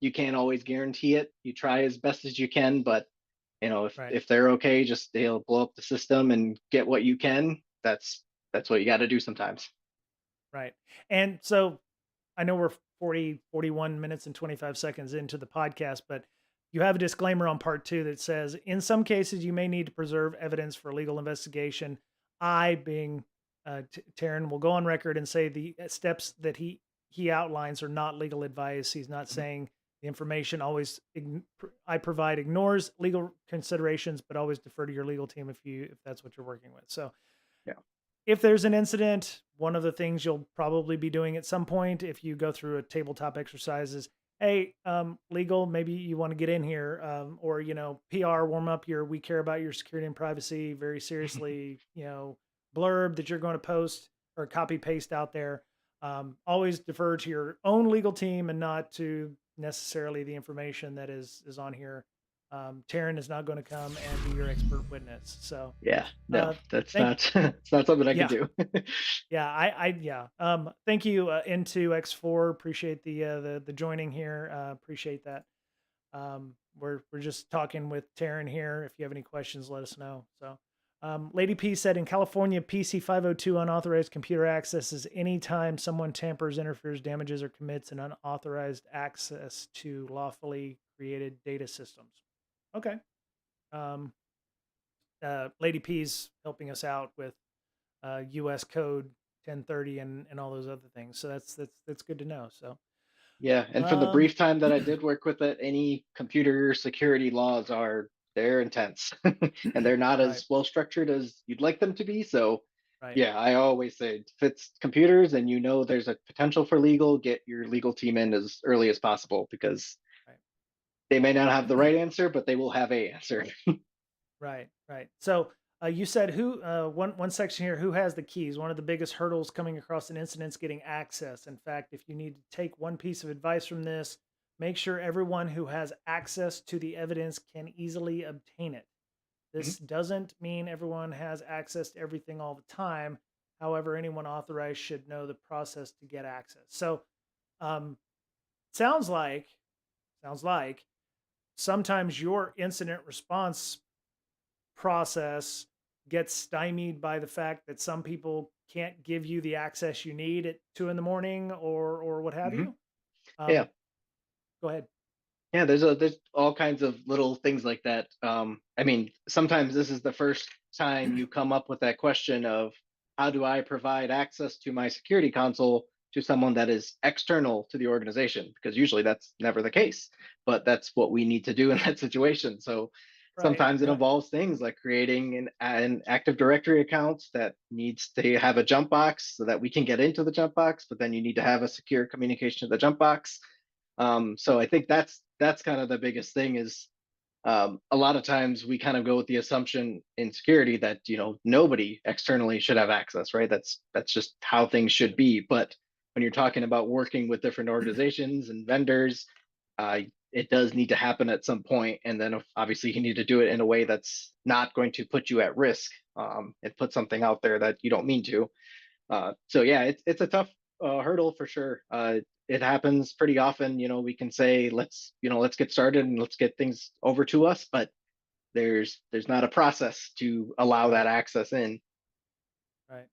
you can't always guarantee it. You try as best as you can, but if Right. if they're okay, just they'll blow up the system and get what you can. That's what you got to do sometimes. Right. And so I know we're 41 minutes and 25 seconds into the podcast, but you have a disclaimer on part two that says, in some cases, you may need to preserve evidence for legal investigation. I, being Taryn, will go on record and say the steps that he outlines are not legal advice. He's not Mhm. saying the information I provide ignores legal considerations, but always defer to your legal team if that's what you're working with. So Yeah. if there's an incident, one of the things you'll probably be doing at some point if you go through a tabletop exercise is, hey, legal, maybe you want to get in here, or PR, warm up your "we care about your security and privacy very seriously," blurb that you're going to post or copy paste out there. Always defer to your own legal team and not to necessarily the information that is on here. Taryn is not going to come and be your expert witness. So, Yeah. No, uh, that's thank not it's not something I could yeah, do. yeah, yeah. Thank you, into X4. Appreciate the joining here. Appreciate that. We're just talking with Taryn here. If you have any questions, let us know. So, Lady P said in California, PC 502 unauthorized computer access is anytime someone tampers, interferes, damages, or commits an unauthorized access to lawfully created data systems. Okay. Um, Lady P's helping us out with US code 1030 and all those other things. So that's good to know. So Yeah, and for the um brief time that I did work with it, any computer security laws they're intense and they're not right, as well structured as you'd like them to be. So right, yeah, I always say if it's computers and there's a potential for legal, get your legal team in as early as possible because they may not have the right. right answer, but they will have a answer. Right, right. So you said who one section here, who has the keys? One of the biggest hurdles coming across an incident is getting access. In fact, if you need to take one piece of advice from this, make sure everyone who has access to the evidence can easily obtain it. Mhm. This doesn't mean everyone has access to everything all the time. However, anyone authorized should know the process to get access. So, um, sounds like sounds like sometimes your incident response process gets stymied by the fact that some people can't give you the access you need at 2 in the morning or what have Hmm. you? Yeah. Um, Go ahead. Yeah, there's all kinds of little things like that. I mean, sometimes this is the first time you come up with that question of how do I provide access to my security console to someone that is external to the organization? Because usually that's never the case, but that's what we need to do in that situation. So Right, sometimes it right, involves things like creating an Active Directory account that needs to have a jump box so that we can get into the jump box, but then you need to have a secure communication to the jump box. So I think that's kind of the biggest thing is a lot of times we kind of go with the assumption in security that nobody externally should have access, right? That's just how things should be. But when you're talking about working with different organizations and vendors, uh, it does need to happen at some point, and then obviously you need to do it in a way that's not going to put you at risk and put something out there that you don't mean to. So yeah, it's a tough hurdle for sure. It happens pretty often. We can say let's get started and let's get things over to us, but there's not a process to allow that right, access in. right.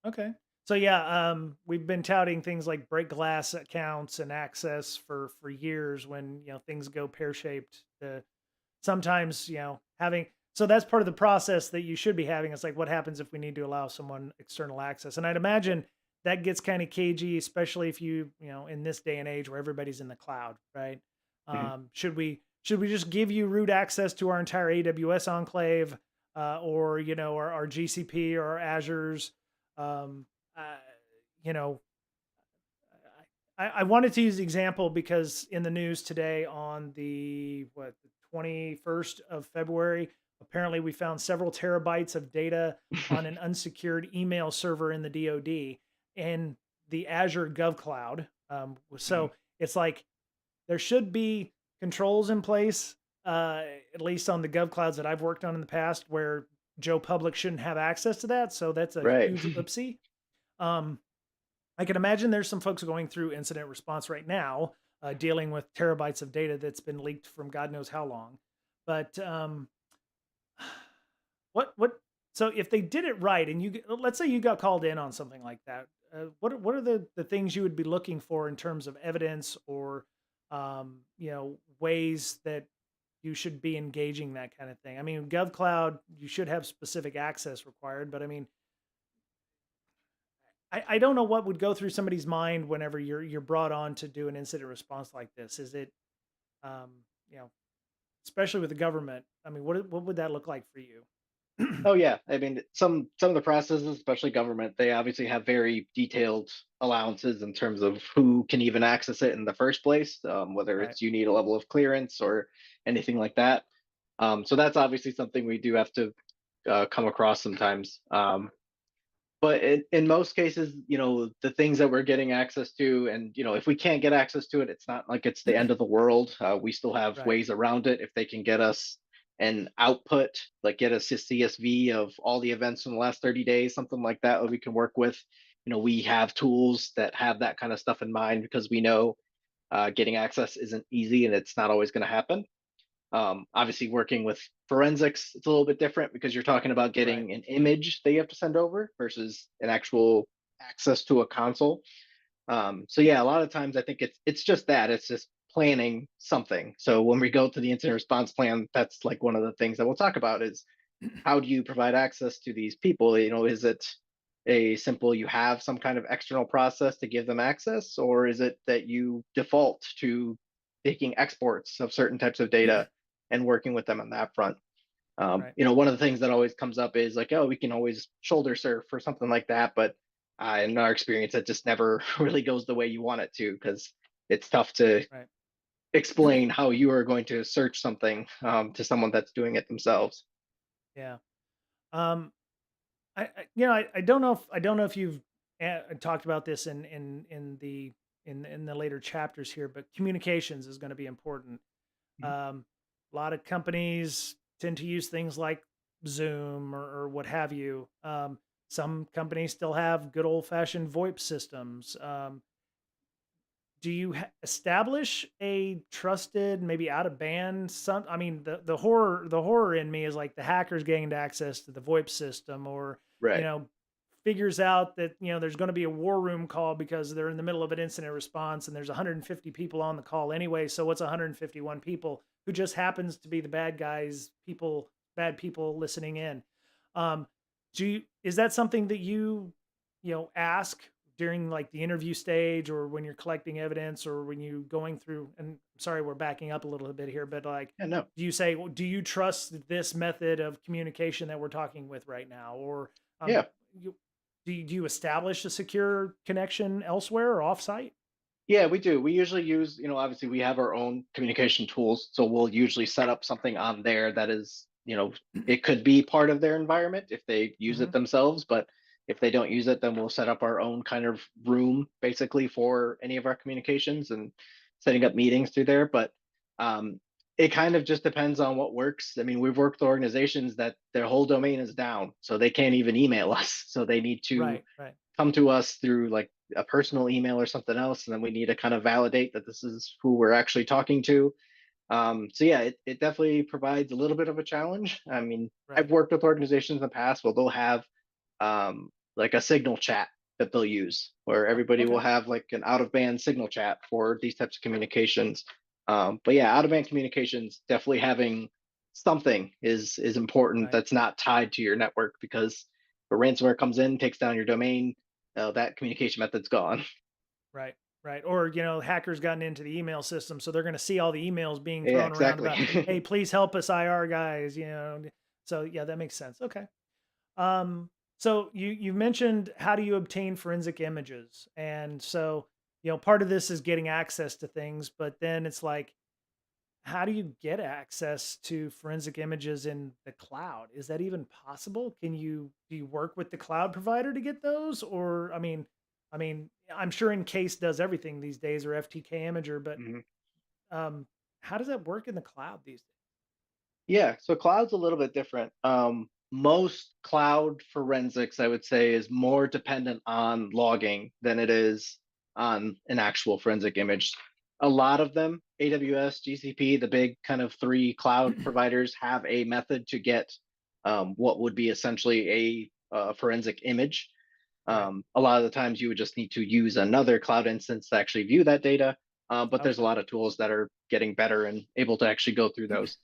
Okay. So yeah, we've been touting things like break glass accounts and access for years when things go pear shaped. Sometimes having so that's part of the process that you should be having. It's like what happens if we need to allow someone external access, and I'd imagine that gets kind of cagey, especially if in this day and age where everybody's in the cloud, right? Mhm. Should we just give you root access to our entire AWS enclave, or our GCP or our Azures? um, uh, you know I wanted to use the example because in the news today on the 21st of February, apparently we found several terabytes of data on an unsecured email server in the DoD in the Azure Gov Cloud. So Mhm. it's like there should be controls in place, at least on the Gov clouds that I've worked on in the past, where Joe Public shouldn't have access to that. So that's a Right. huge oopsie. Um, I can imagine there's some folks going through incident response right now, dealing with terabytes of data that's been leaked from God knows how long. But what? So if they did it right, and let's say you got called in on something like that, what are the things you would be looking for in terms of evidence or ways that you should be engaging that kind of thing? I mean, GovCloud, you should have specific access required, but I mean, I don't know what would go through somebody's mind whenever you're brought on to do an incident response like this. Is it, um, you know, especially with the government? I mean, what would that look like for you? Oh yeah, I mean some of the processes, especially government, they obviously have very detailed allowances in terms of who can even access it in the first place, whether Right, it's you need a level of clearance or anything like that. So that's obviously something we do have to come across sometimes. But in most cases, the things that we're getting access to, and if we can't get access to it, it's not like it's the end of the world. We still have right, ways around it. If they can get us an output, like get us a CSV of all the events from the last 30 days, something like that we can work with. We have tools that have that kind of stuff in mind because we know getting access isn't easy and it's not always going to happen. Obviously, working with forensics, it's a little bit different because you're talking about right, getting an image that you have to send over versus an actual access to a console. So yeah, a lot of times I think it's just that it's just planning something. So when we go to the incident response plan, that's like one of the things that we'll talk about is how do you provide access to these people? Is it a simple you have some kind of external process to give them access, or is it that you default to taking exports of certain types of data and working with them on that front? right. One of the things that always comes up is like, oh, we can always shoulder surf or something like that, but in our experience, it just never really goes the way you want it to because it's tough to Right. explain how you are going to search something to someone that's doing it themselves. Yeah. Um, I don't know if you've talked about this in the later chapters here, but communications is going to be important. Mhm. Um, a lot of companies tend to use things like Zoom or what have you. Some companies still have good old fashioned VoIP systems. do you establish a trusted, maybe out of band? Some, I mean, the horror in me is like the hackers gained access to the VoIP system, or you Right. know, figures out that there's going to be a war room call because they're in the middle of an incident response, and there's 150 people on the call anyway. So what's 151 people who just happens to be the bad guys, bad people listening in? Um, is that something that you ask during like the interview stage, or when you're collecting evidence, or when you going through, and sorry, we're backing up a little bit here, but like, Yeah, no. do you say, well, do you trust this method of communication that we're talking with right now? Or Yeah. you, do you establish a secure connection elsewhere or offsite? Yeah, we do. We usually use, obviously we have our own communication tools. So we'll usually set up something on there that is, it could be part of their environment if they use Hmm. it themselves. But if they don't use it, then we'll set up our own kind of room basically for any of our communications and setting up meetings through there. But um, it kind of just depends on what works. I mean, we've worked with organizations that their whole domain is down, so they can't even email us. So they need to Right, right, come to us through like a personal email or something else, and then we need to kind of validate that this is who we're actually talking to. So yeah, it definitely provides a little bit of a challenge. I mean, I've right. worked with organizations in the past where they'll have like a signal chat that they'll use, where everybody will Okay, have like an out of band signal chat for these types of communications. But yeah, out of band communications, definitely having something is important right, that's not tied to your network, because if a ransomware comes in, takes down your domain, that communication method's gone. right, right. Or hackers gotten into the email system, so they're going to see all the emails being Yeah, thrown around exactly. about, "Hey, please help us, IR guys." So yeah, that makes sense. Okay. Um, so you mentioned, how do you obtain forensic images? And so, part of this is getting access to things, but then it's like, how do you get access to forensic images in the cloud? Is that even possible? Do you work with the cloud provider to get those? Or I'm sure Encase does everything these days, or FTK Imager, but Mhm. um, how does that work in the cloud these days? Yeah, so cloud's a little bit different. Most cloud forensics, I would say, is more dependent on logging than it is on an actual forensic image. A lot of them, AWS, GCP, the big kind of three cloud providers, have a method to get what would be essentially a forensic image. Right. A lot of the times you would just need to use another cloud instance to actually view that data. But there's a Okay. lot of tools that are getting better and able to actually go through those.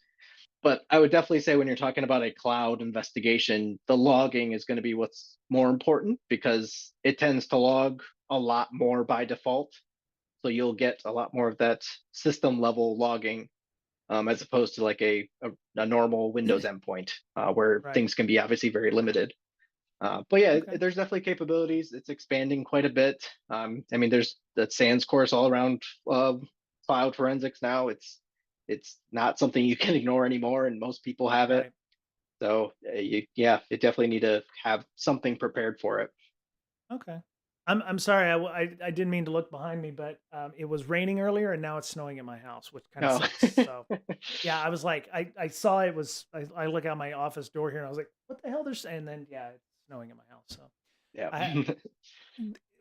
But I would definitely say when you're talking about a cloud investigation, the logging is going to be what's more important, because it tends to log a lot more by default. So you'll get a lot more of that system level logging, as opposed to like a normal Windows endpoint, where Right. things can be obviously very limited. But yeah, Okay. there's definitely capabilities. It's expanding quite a bit. I mean, there's that SANS course all around cloud forensics now. It's not something you can ignore anymore, and most people have it. Right. So yeah, you definitely need to have something prepared for it. Okay. I'm sorry. I didn't mean to look behind me, but it was raining earlier, and now it's snowing at my house, which kind of No. sucks. So yeah, I was like, I saw it was. I look out my office door here, and I was like, what the hell? There's, and then yeah, it's snowing at my house. So Yeah. I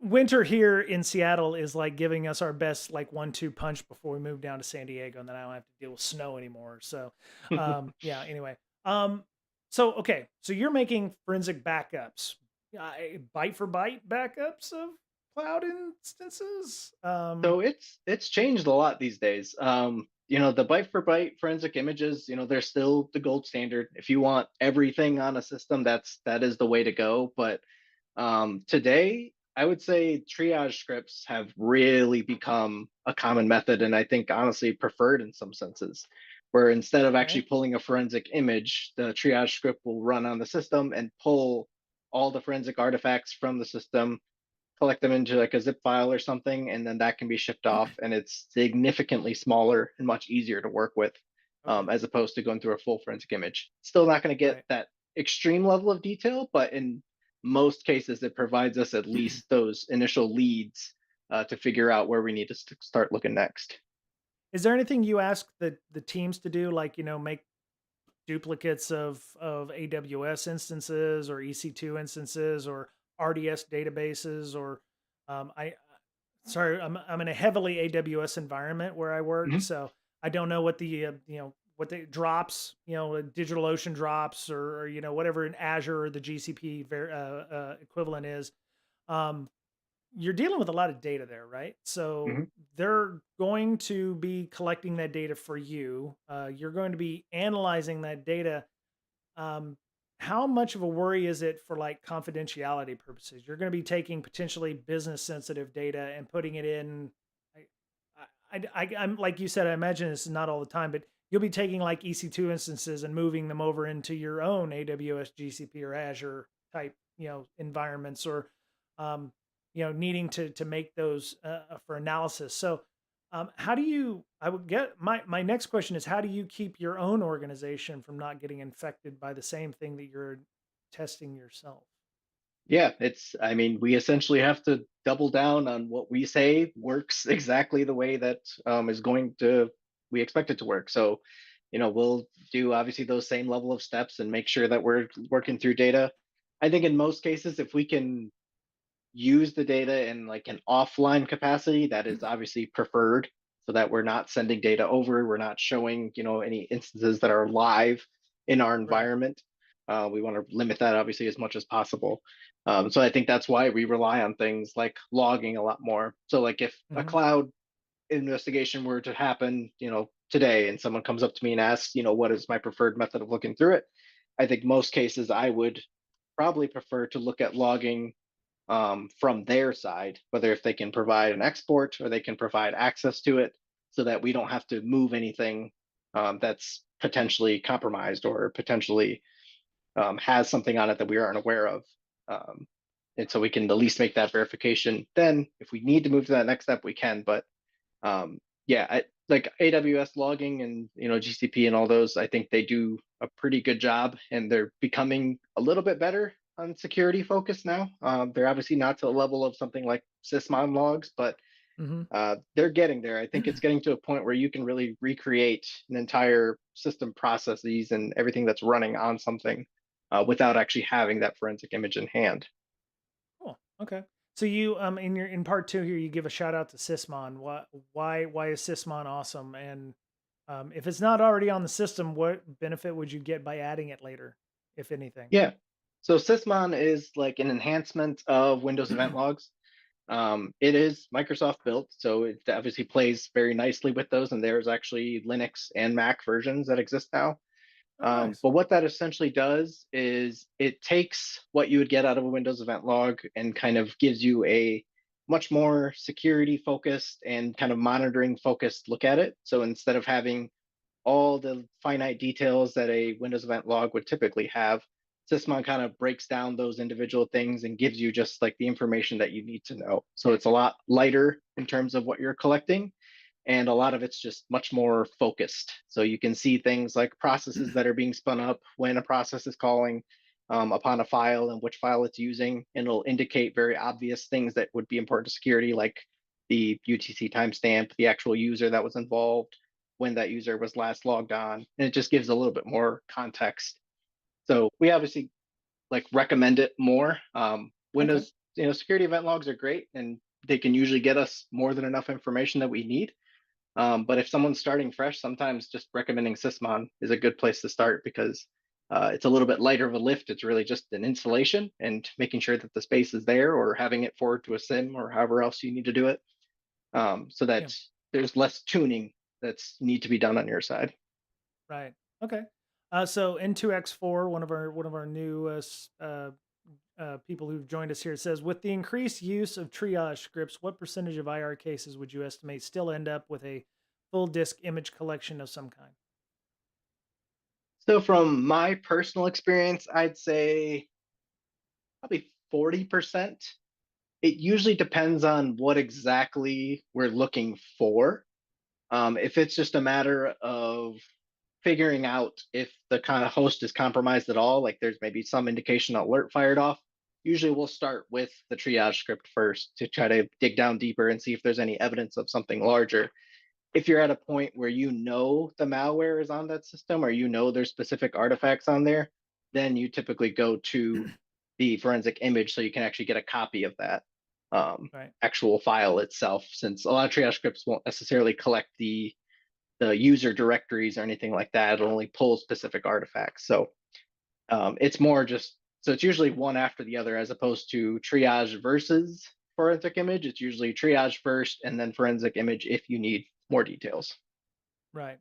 winter here in Seattle is like giving us our best like 1-2 punch before we move down to San Diego, and then I don't have to deal with snow anymore. So yeah. Anyway, um, so okay, so you're making forensic backups, byte for byte backups of cloud instances. So it's changed a lot these days. The byte for byte forensic images, they're still the gold standard. If you want everything on a system, that is the way to go. But today, I would say triage scripts have really become a common method, and I think honestly preferred in some senses, where instead of actually Okay. pulling a forensic image, the triage script will run on the system and pull all the forensic artifacts from the system, collect them into like a zip file or something, and then that can be shipped off, and it's significantly smaller and much easier to work with, Okay. as opposed to going through a full forensic image. Still not going to get Right. that extreme level of detail, but in most cases, it provides us at least those initial leads, to figure out where we need to start looking next. Is there anything you ask the teams to do, like make duplicates of AWS instances, or EC2 instances, or RDS databases, or I sorry, I'm in a heavily AWS environment where I work, Mhm, so I don't know what the what the drops, DigitalOcean drops, or whatever in Azure or the GCP equivalent is. Um, you're dealing with a lot of data there, right? So mhm. they're going to be collecting that data for you. You're going to be analyzing that data. um, how much of a worry is it for like confidentiality purposes? You're going to be taking potentially business sensitive data and putting it in. I'm like you said. I imagine this is not all the time, but you'll be taking like EC2 instances and moving them over into your own AWS, GCP, or Azure type, environments, or needing to make those for analysis. So how do you? I would get my next question is, how do you keep your own organization from not getting infected by the same thing that you're testing yourself? Yeah, I mean, we essentially have to double down on what we say works exactly the way that is going to we expect it to work. So, we'll do obviously those same level of steps and make sure that we're working through data. I think in most cases, if we can use the data in like an offline capacity, that is obviously preferred, so that we're not sending data over, we're not showing any instances that are live in our Right. environment. We want to limit that obviously as much as possible. So I think that's why we rely on things like logging a lot more. So like if a Hmm. cloud investigation were to happen today, and someone comes up to me and asks what is my preferred method of looking through it, I think most cases I would probably prefer to look at logging from their side, whether if they can provide an export or they can provide access to it, so that we don't have to move anything that's potentially compromised or potentially has something on it that we aren't aware of. Um, and so we can at least make that verification. Then, if we need to move to that next step, we can. But yeah, like AWS logging and GCP and all those, I think they do a pretty good job, and they're becoming a little bit better on security focus now. They're obviously not to the level of something like Sysmon logs, but Hmm. they're getting there. I think it's getting to a point where you can really recreate an entire system processes and everything that's running on something without actually having that forensic image in hand. Cool. Okay. So you in part two here, you give a shout out to Sysmon. Why is Sysmon awesome? And if it's not already on the system, what benefit would you get by adding it later, if anything? Yeah. So Sysmon is like an enhancement of Windows Event Logs. It is Microsoft built, so it obviously plays very nicely with those. And there's actually Linux and Mac versions that exist now. Oh, nice. But what that essentially does is it takes what you would get out of a Windows event log and kind of gives you a much more security focused and kind of monitoring focused look at it. So instead of having all the finite details that a Windows event log would typically have, Sysmon kind of breaks down those individual things and gives you just like the information that you need to know. So it's a lot lighter in terms of what you're collecting, and a lot of it's just much more focused. So you can see things like processes that are being spun up when a process is calling upon a file and which file it's using, and it'll indicate very obvious things that would be important to security, like the UTC timestamp, the actual user that was involved, when that user was last logged on, and it just gives a little bit more context. So we obviously like recommend it more. Okay. Windows, security event logs are great, and they can usually get us more than enough information that we need. But if someone's starting fresh, sometimes just recommending Sysmon is a good place to start, because it's a little bit lighter of a lift. It's really just an installation and making sure that the space is there, or having it forward to a SIM or however else you need to do it, so Yeah. that there's less tuning that's need to be done on your side. Right. Okay. So N2X4, one of our new people who've joined us here, says, with the increased use of triage scripts, what percentage of IR cases would you estimate still end up with a full disk image collection of some kind? So from my personal experience, I'd say probably 40%. It usually depends on what exactly we're looking for. If it's just a matter of figuring out if the kind of host is compromised at all, like there's maybe some indication alert fired off, usually we'll start with the triage script first to try to dig down deeper and see if there's any evidence of something larger. If you're at a point where the malware is on that system, or there's specific artifacts on there, then you typically go to the forensic image so you can actually get a copy of that. Right. actual file itself, since a lot of triage scripts won't necessarily collect the user directories or anything like that. It'll only pull specific artifacts. So it's more just, so it's usually one after the other, as opposed to triage versus forensic image. It's usually triage first and then forensic image if you need more details. Right.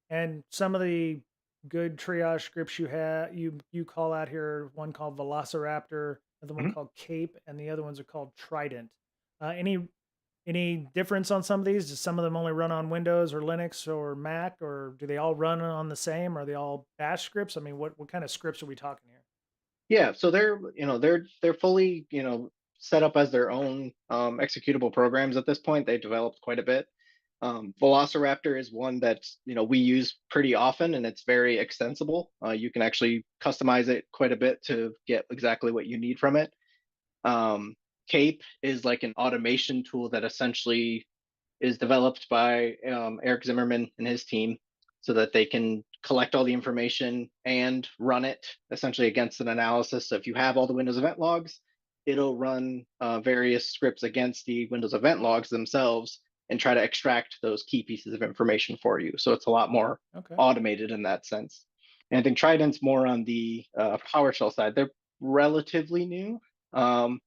And some of the good triage scripts you call out here, one called Velociraptor, another one Mhm. called Cape, and the other ones are called Trident. Any difference on some of these? Does some of them only run on Windows or Linux or Mac, or do they all run on the same? Are they all Bash scripts? I mean, what kind of scripts are we talking here? Yeah, so they're fully set up as their own executable programs at this point. They developed quite a bit. Velociraptor is one that we use pretty often, and it's very extensible. You can actually customize it quite a bit to get exactly what you need from it. Um, Cape is like an automation tool that essentially is developed by Eric Zimmerman and his team so that they can collect all the information and run it essentially against an analysis. So if you have all the Windows event logs, it'll run various scripts against the Windows event logs themselves and try to extract those key pieces of information for you. So it's a lot more Okay. automated in that sense. And I think Trident's more on the PowerShell side. They're relatively new. Um,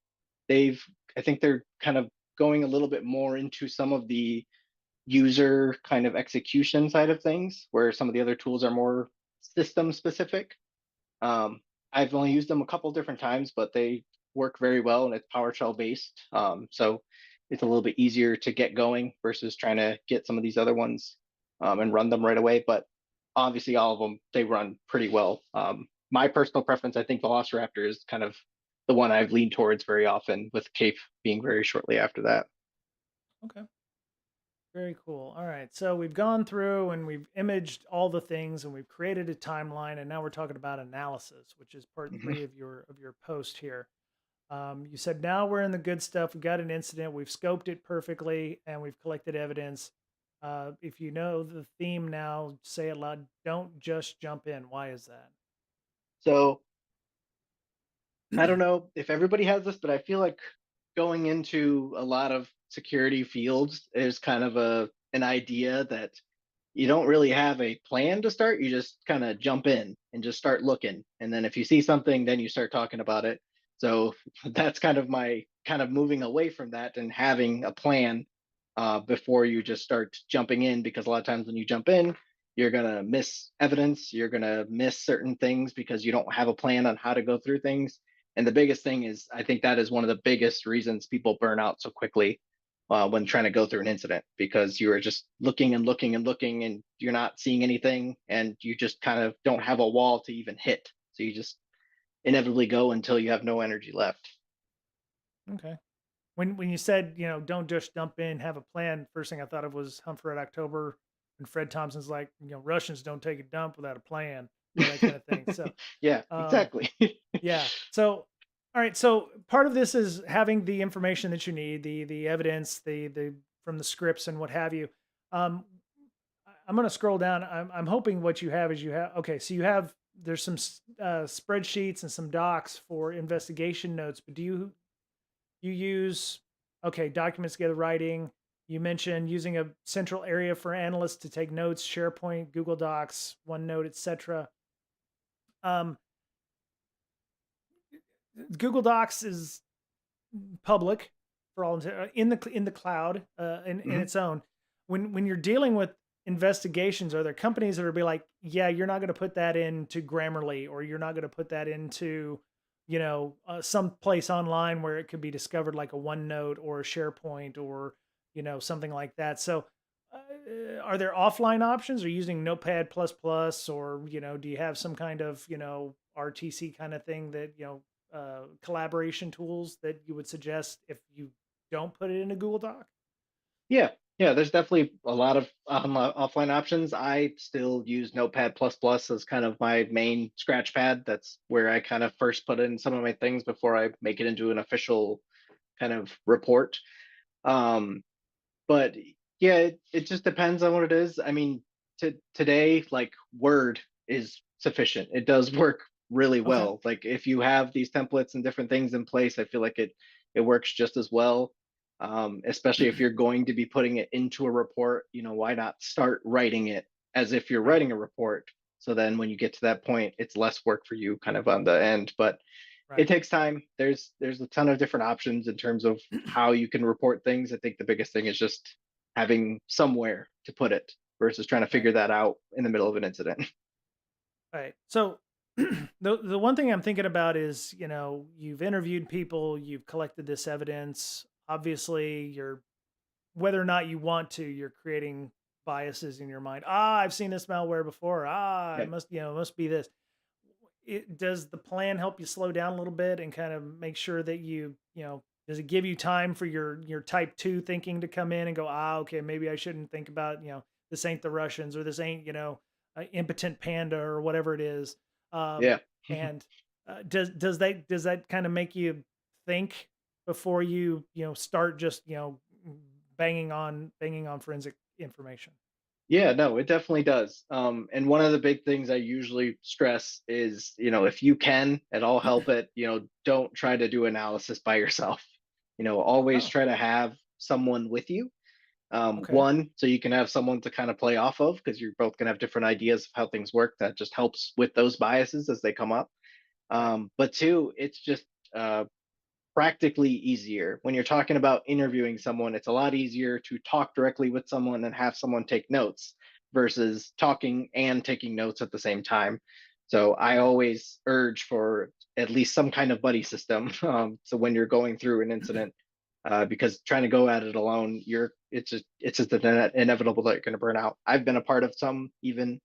they've, I think they're kind of going a little bit more into some of the user kind of execution side of things, where some of the other tools are more system specific. Um, I've only used them a couple different times, but they work very well and it's PowerShell based. So it's a little bit easier to get going versus trying to get some of these other ones and run them right away. But obviously, all of them, they run pretty well. My personal preference, I think Velociraptor is kind of the one I've leaned towards very often, with Cape being very shortly after that. Okay. Very cool. All right. So we've gone through and we've imaged all the things and we've created a timeline, and now we're talking about analysis, which is part Mhm. three of your post here. You said now we're in the good stuff. We got an incident. We've scoped it perfectly, and we've collected evidence. If you know the theme now, say it loud. Don't just jump in. Why is that? So I don't know if everybody has this, but I feel like going into a lot of security fields is kind of an idea that you don't really have a plan to start. You just kind of jump in and just start looking. And then if you see something, then you start talking about it. So that's kind of my kind of moving away from that and having a plan before you just start jumping in, because a lot of times when you jump in, you're going to miss evidence. You're going to miss certain things because you don't have a plan on how to go through things. And the biggest thing is, I think that is one of the biggest reasons people burn out so quickly when trying to go through an incident, because you are just looking and looking and looking and you're not seeing anything, and you just kind of don't have a wall to even hit. So you just inevitably go until you have no energy left. Okay. When you said, don't just jump in, have a plan, first thing I thought of was Humphrey Red October, and Fred Thompson's like, Russians don't take a dump without a plan, that kind of thing. So, Yeah, um, exactly. yeah. So, all right. So part of this is having the information that you need, the evidence, the from the scripts and what have you. Um, I'm going to scroll down. I'm hoping what you have is you have. Okay, so there's some spreadsheets and some docs for investigation notes, but do you use, okay, documents together writing. You mentioned using a central area for analysts to take notes, SharePoint, Google Docs, OneNote, etc. Um, Google Docs is public for all in the cloud in Mhm. its own. When you're dealing with investigations, are there companies that are be like, yeah, you're not going to put that into Grammarly, or you're not going to put that into some place online where it could be discovered, like a OneNote or a SharePoint or something like that. So are there offline options, or using Notepad plus plus, or do you have some kind of RTC kind of thing that collaboration tools that you would suggest if you don't put it in a Google Doc? Yeah, yeah. There's definitely a lot of offline options. I still use Notepad as kind of my main scratch pad. That's where I kind of first put in some of my things before I make it into an official kind of report. Um, but yeah, it just depends on what it is. I mean, today, like Word is sufficient. It does work really Okay. well. Like if you have these templates and different things in place, I feel like It works just as well. Especially if you're going to be putting it into a report, why not start writing it as if you're Right. writing a report? So then when you get to that point, it's less work for you kind of on the end. But it Right. takes time. There's a ton of different options in terms of how you can report things. I think the biggest thing is just having somewhere to put it versus trying to Right. figure that out in the middle of an incident. Right. So the one thing I'm thinking about is, you've interviewed people, you've collected this evidence. Obviously, you're whether or not you want to, you're creating biases in your mind. Ah, I've seen this malware before. Ah, it Yep. must, it must be this. Does the plan help you slow down a little bit and kind of make sure that does it give you time for your type 2 thinking to come in and go, ah, okay, maybe I shouldn't think about, this ain't the Russians, or this ain't, impotent panda, or whatever it is. Um, Yeah. and does that kind of make you think before you start just, banging on forensic information? Yeah, no, it definitely does. And one of the big things I usually stress is, if you can at all help it, don't try to do analysis by yourself. Always Oh, try to have someone with you. okay. One, so you can have someone to kind of play off of because you're both going to have different ideas of how things work. That just helps with those biases as they come up. Right. But two, it's just uh, practically easier. When you're talking about interviewing someone, it's a lot easier to talk directly with someone and have someone take notes versus talking and taking notes at the same time. So I Right. always urge for at least some kind of buddy system. So when you're going through an incident, because trying to go at it alone, it's just inevitable that you're going to burn out. I've been a part of some even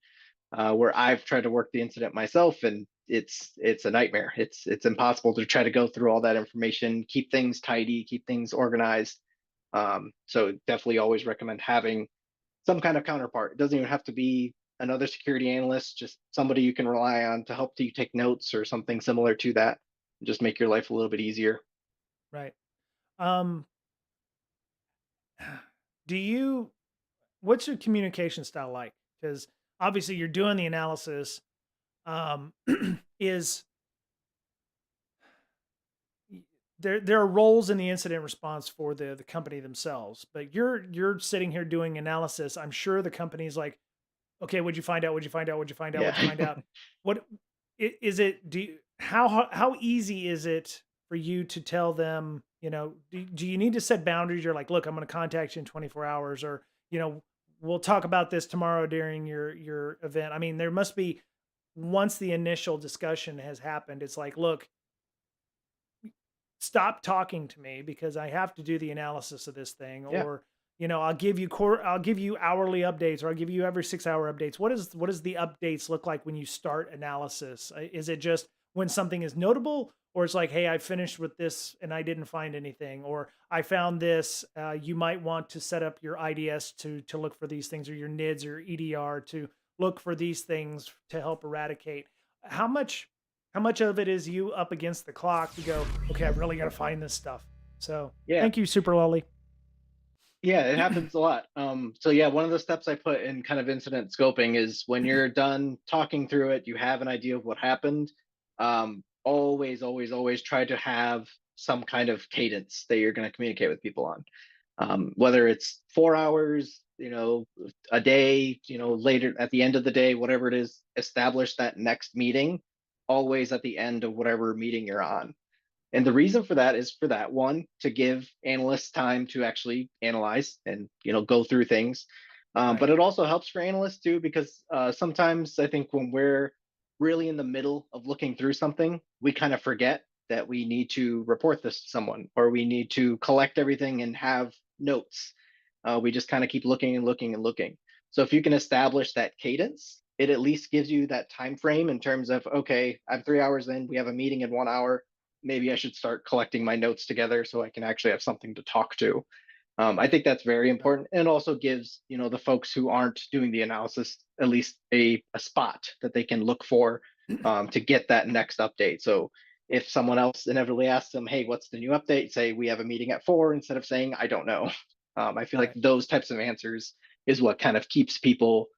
where I've tried to work the incident myself, and it's a nightmare. It's impossible to try to go through all that information, keep things tidy, keep things organized. So definitely always recommend having some kind of counterpart. It doesn't even have to be another security analyst, just somebody you can rely on to help you take notes or something similar to that. Just make your life a little bit easier. Right. Um, do you what's your communication style like? Because obviously you're doing the analysis. Um, is there are roles in the incident response for the company themselves, but you're sitting here doing analysis. I'm sure the company's like, okay, what'd you find out? What'd you find out? What'd you find out? What'd you Yeah. find out? What is it? How easy is it for you to tell them? Do you need to set boundaries? You're like, look, I'm going to contact you in 24 hours, or we'll talk about this tomorrow during your event. I mean, there must be once the initial discussion has happened. It's like, look, stop talking to me because I have to do the analysis of this thing, Yeah. or I'll give you hourly updates, or I'll give you every 6 hour updates. What does the updates look like when you start analysis? Is it just when something is notable, or it's like, hey, I finished with this and I didn't find anything, or I found this. You might want to set up your IDS to look for these things, or your NIDS or EDR to look for these things to help eradicate. How much how much of it is you up against the clock to go, okay, I really got to find this stuff. So Yeah. thank you, Super Lolly. Yeah, it happens a lot. So yeah, one of the steps I put in kind of incident scoping is when you're done talking through it, you have an idea of what happened. Always, always, always try to have some kind of cadence that you're going to communicate with people on. Whether it's 4 hours, a day, later at the end of the day, whatever it is, establish that next meeting always at the end of whatever meeting you're on. And the reason for that is for that one to give analysts time to actually analyze and go through things. Right, But it also helps for analysts too because sometimes I think when we're really in the middle of looking through something, we kind of forget that we need to report this to someone or we need to collect everything and have notes. We just kind of keep looking and looking and looking. So if you can establish that cadence, it at least gives you that time frame in terms of okay, I'm 3 hours in, we have a meeting in 1 hour, maybe I should start collecting my notes together so I can actually have something to talk to. I right, think that's very right, important, and also gives the folks who aren't doing the analysis at least a spot that they can look for to get that next update. So if someone else inevitably asks them, "Hey, what's the new update?" Say we have a meeting at 4 instead of saying I don't know. I feel like right, those types of answers is what kind of keeps people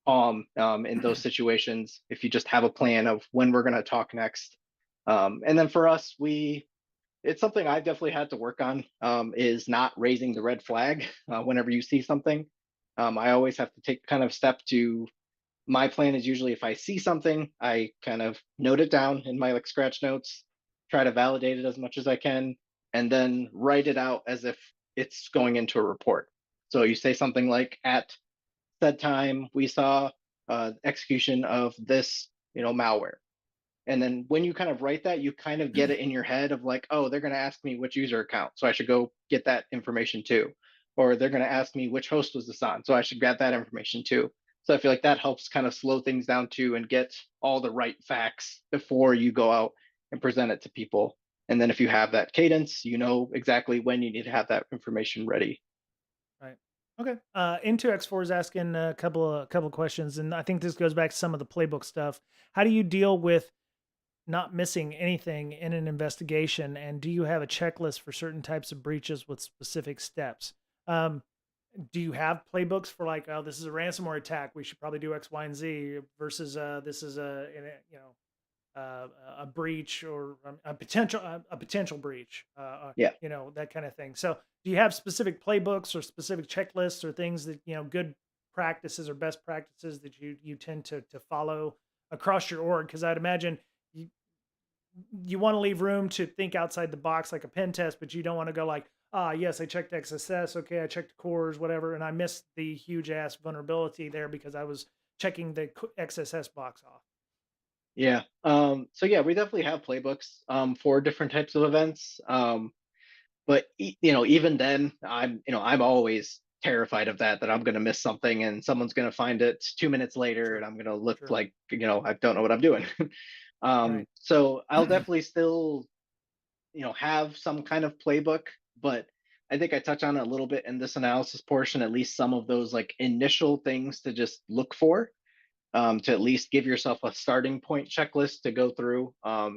calm in those situations. If you just have a plan of when we're going to talk next, and then for us, we it's something I've definitely had to work on. Is not raising the red flag whenever you see something. I always have to take kind of step to. My plan is usually if I see something, I kind of note it down in my like scratch notes, try to validate it as much as I can, and then write it out as if it's going into a report. So you say something like, at said time, we saw execution of this, malware. And then when you kind of write that, you kind of get it in your head of like, oh, they're going to ask me which user account. So I should go get that information too. Or they're going to ask me which host was this on. So I should grab that information too. So I feel like that helps kind of slow things down too and get all the right facts before you go out and present it to people. And then if you have that cadence, you know exactly when you need to have that information ready. Right. Okay. Into X4 is asking a couple of questions, and I think this goes back to some of the playbook stuff. How do you deal with not missing anything in an investigation, and do you have a checklist for certain types of breaches with specific steps? Um, do you have playbooks for like, oh, this is a ransomware attack, we should probably do X, Y, and Z versus this is a breach or a potential breach, Yeah. that kind of thing. So, do you have specific playbooks or specific checklists or things that good practices or best practices that you tend to follow across your org? Because I'd imagine you you want to leave room to think outside the box like a pen test, but you don't want to go like, ah, yes, I checked XSS, okay, I checked cores, whatever, and I missed the huge ass vulnerability there because I was checking the XSS box off. Yeah. So yeah, we definitely have playbooks for different types of events. But even then, I'm always terrified of that I'm going to miss something and someone's going to find it 2 minutes later and Sure, I'm going to look sure, like I don't know what I'm doing. right. So I'll definitely still have some kind of playbook, but I think I touch on it a little bit in this analysis portion, at least some of those like initial things to just look for, to at least give yourself a starting point checklist to go through.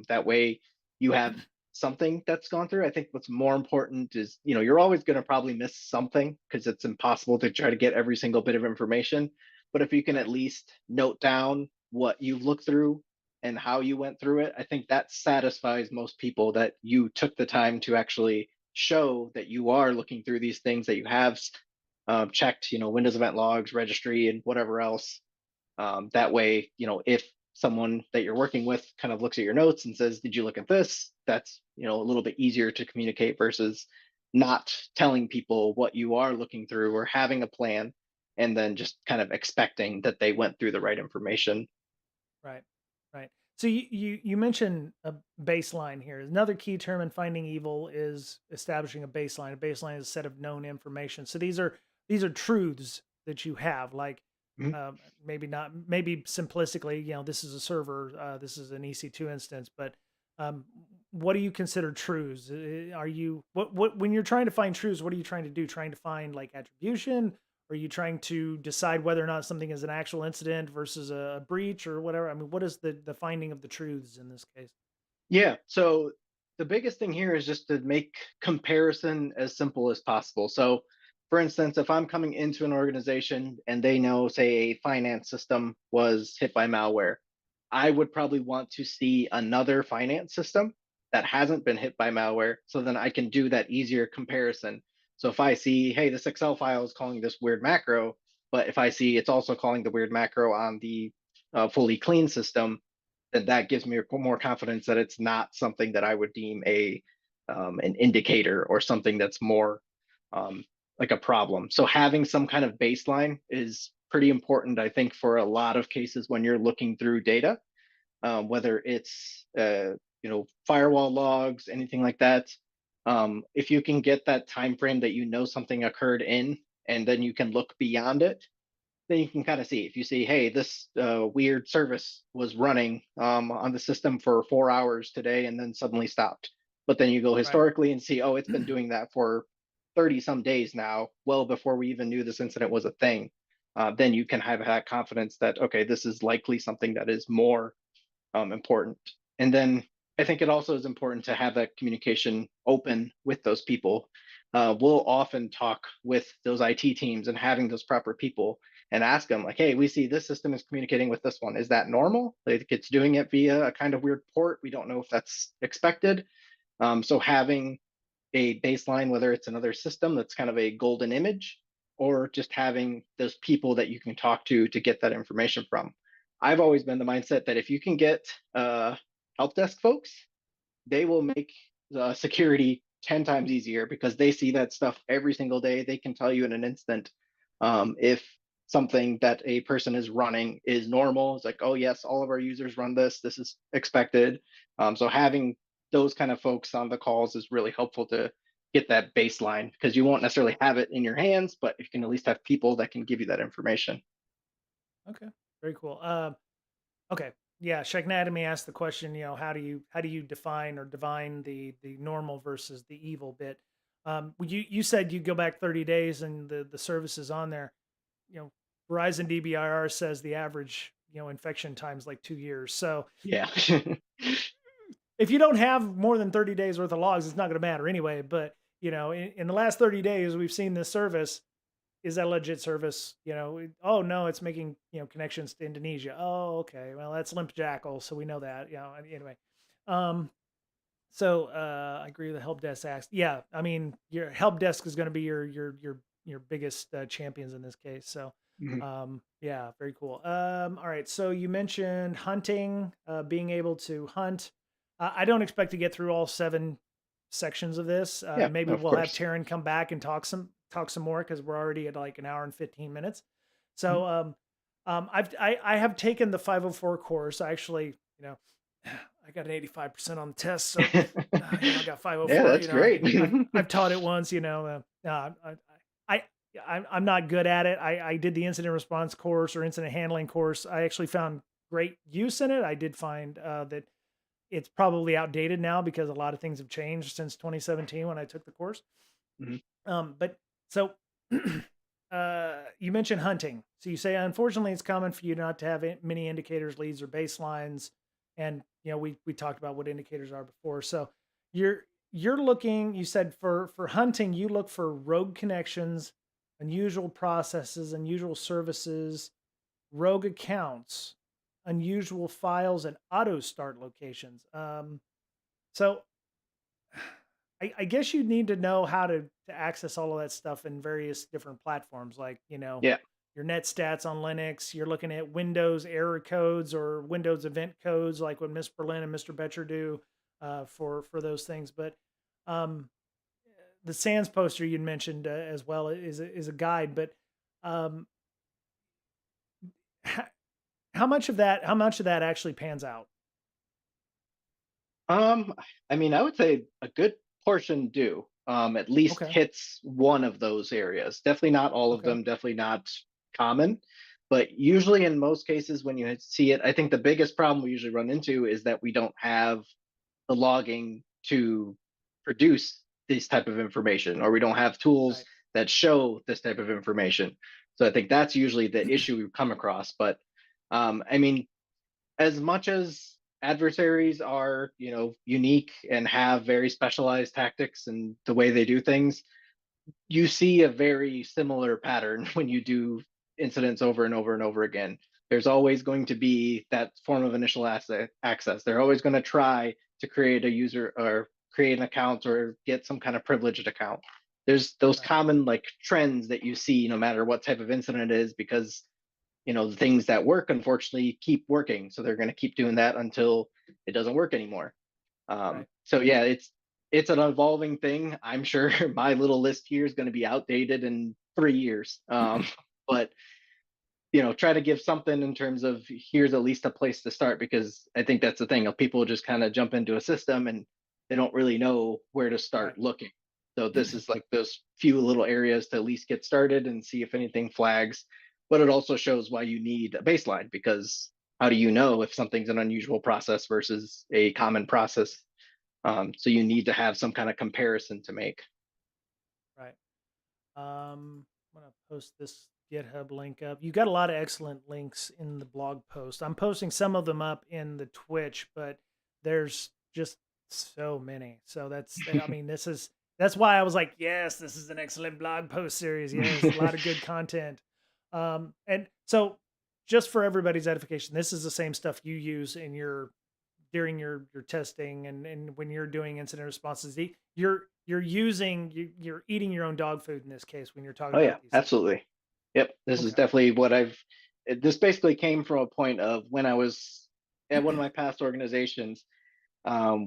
That way you have something that's gone through. I think what's more important is, you're always going to probably miss something because it's impossible to try to get every single bit of information. But if you can at Right. least note down what you've looked through and how you went through it, I think that satisfies most people that you took the time to actually show that you are looking through these things, that you have checked, Windows event logs, registry, and whatever else. That way, if someone that you're working with kind of looks at your notes and says, "Did you look at this?" That's a little bit easier to communicate versus not telling people what you are looking through or having a plan and then just kind of expecting that they went through the right information. Right. Right. So you mentioned a baseline here. Another key term in finding evil is establishing a baseline. A baseline is a set of known information. So these are truths that you have. Like Mhm. maybe not maybe simplistically, this is a server, this is an EC2 instance, but um, what do you consider truths? Are you what when you're trying to find truths? What are you trying to do? Trying to find like attribution? Are you trying to decide whether or not something is an actual incident versus a breach or whatever? I mean, what is the finding of the truths in this case? Yeah. So the biggest thing here is just to make comparison as simple as possible. So, for instance, if I'm coming into an organization and they know, say, a finance system was hit by malware, I would probably want to see another finance system that hasn't been hit by malware so then I can do that easier comparison. So if I see, hey, this Excel file is calling this weird macro, but if I see it's also calling the weird macro on the fully clean system, then that gives me more confidence that it's not something that I would deem an indicator or something that's more um, like a problem. So having some kind of baseline is pretty important, I think, for a lot of cases when you're looking through data, whether it's firewall logs, anything like that. If you can get that time frame that something occurred in, and then you can look beyond it, then you can kind of see if you see, hey, this weird service was running on the system for 4 hours today and then suddenly stopped. But then you go Right. historically and see, oh, it's been doing that for 30 some days now, well before we even knew this incident was a thing. Then you can have that confidence that, okay, this is likely something that is more important. And then I Right. think it also is important to have that communication open with those people. We'll often talk with those IT teams and having those proper people and ask them, like, hey, we see this system is communicating with this one. Is that normal? Like it's doing it via a kind of weird port. We don't know if that's expected. So having a baseline, whether it's another system that's kind of a golden image, or just having those people that you can talk to get that information from. I've always been the mindset that if you can get help desk folks, they will make security 10 times easier because they see that stuff every single day. They can tell you in an instant if something that a person is running is normal. It's like, oh, yes, all of our users run this. This is expected. So Right. having those kind of folks on the calls is really helpful to get that baseline because you won't necessarily have it in your hands, but you can at least have people that can give you that information. Okay. Very cool. Okay. Yeah, Shagnatomy asked the question, how do you define or divine the normal versus the evil bit? You said you go back 30 days and the service is on there. You know, Verizon DBIR says the average, infection time is like 2 years. So Yeah. if you don't have more than 30 days worth of logs, it's not going to matter anyway. But in the last 30 days, we've seen this service. Is that a legit service? Oh no, it's making connections to Indonesia. Oh, okay. Well, that's Limp Jackal, so we know that. Anyway. Um, so I agree with the help desk asked. Yeah, I mean your help desk is going to be your biggest champions in this case. So Mhm. yeah, very cool. All right. So you mentioned hunting, being able to hunt. I don't expect to get through all 7 sections of this. Yeah, Maybe of we'll have course. Taryn come back and talk some more because we're already at like an hour and 15 minutes. Mhm. So I have taken the 504 course. I actually, I got an 85% on the test, so I got Yeah, 504. that's great. I've taught it once. I I'm not good at it. I did the incident response course or incident handling course. I actually found great use in it. I did find that it's probably outdated now because a lot of things have changed since 2017 when I took the course. Mhm. But so you mentioned hunting. So you say, unfortunately, it's common for you not to have many indicators, leads, or baselines. And we talked about what indicators are before. So you're you're looking. You said for hunting, you look for rogue connections, unusual processes, unusual services, rogue accounts, unusual files, and auto start locations. So I guess you need to know how to access all of that stuff in various different platforms, like Yeah. your net stats on Linux. You're looking at Windows error codes or Windows event codes, like what Miss Berlin and Mr. Betcher do for those things. But um, the Sans poster you mentioned as well is a guide. But um, how, how much of that actually pans out? Um, I mean, I would say a good portion do. At least Okay. hits one of those areas. Definitely not all of Okay. them, definitely not common. But usually in most cases when you see it, I think the biggest problem we usually run into is that we don't have the logging to produce this type of information, or we don't have tools Right. that show this type of information. So I think that's usually the issue we come across. But I mean, as much as adversaries are, unique and have very specialized tactics and the way they do things, you see a very similar pattern when you do incidents over and over and over again. There's always going to be that form of initial access. They're always going to try to create a user or create an account or get some kind of privileged account. There's those Right. common like trends that you see no matter what type of incident it is because the things that work unfortunately keep working, so they're going to keep doing that until it doesn't work anymore. Right. So yeah, it's an evolving thing. I'm sure my little list here is going to be outdated in 3 years. But try to give something in terms of here's at least a place to start because I think that's the thing. People just kind of jump into a system and they don't really know where to start Right. looking. So this is like those few little areas to at least get started and see if anything flags. But it also shows why you need a baseline because how do you know if something's an unusual process versus a common process? So you need to have some kind of comparison to make. Right. I'm gonna post this GitHub link up. You got a lot of excellent links in the blog post. I'm posting some of them up in the Twitch, but there's just so many. So I mean, that's why I was like, yes, this is an excellent blog post series. Yes, a lot of good content. And so just for everybody's edification, this is the same stuff you use in your during your testing and when you're doing incident responses, you're eating your own dog food in this case when you're talking Oh yeah, about these things. absolutely. Yep, this is Okay. definitely what this basically came from a point of when I was at one of my past organizations.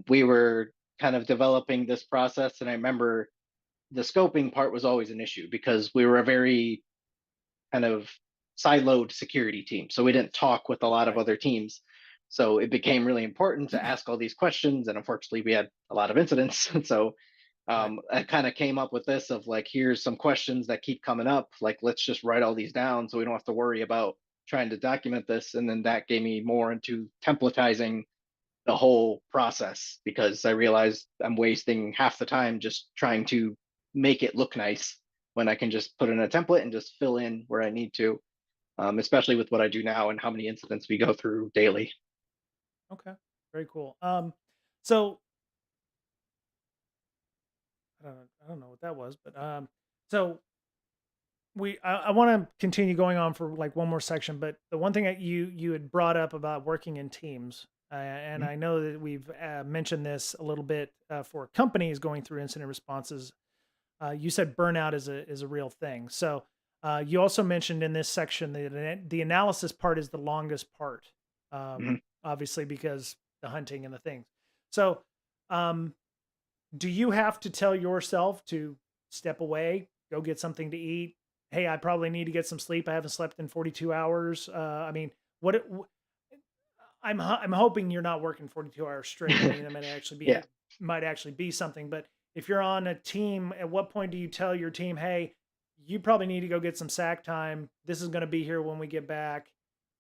We were kind of developing this process, and I remember the scoping part was always an issue because we were a very kind of siloed security team. So we didn't talk with a lot of Right. other teams. So it became really important to ask all these questions. And unfortunately, we had a lot of incidents. So Right. I kind of came up with this of like, here's some questions that keep coming up. Like, let's just write all these down so we don't have to worry about trying to document this. And then that gave me more into templatizing the whole process because I realized I'm wasting half the time just trying to make it look nice when I can just put in a template and just fill in where I need to, especially with what I do now and how many incidents we go through daily. Okay. Very cool. So I don't know what that was, but so I want to continue going on for like one more section, but the one thing that you had brought up about working in teams, and Mhm. I know that we've mentioned this a little bit for companies going through incident responses. You said burnout is a real thing. So you also mentioned in this section that the analysis part is the longest part, Mhm. obviously because the hunting and the things. So um, do you have to tell yourself to step away, go get something to eat? Hey, I probably need to get some sleep. I haven't slept in 42 hours. I mean, what it, I'm hoping you're not working 42 hours straight. I mean, that Yeah. might actually be something, but if you're on a team, at what point do you tell your team, "Hey, you probably need to go get some sack time. This is going to be here when we get back.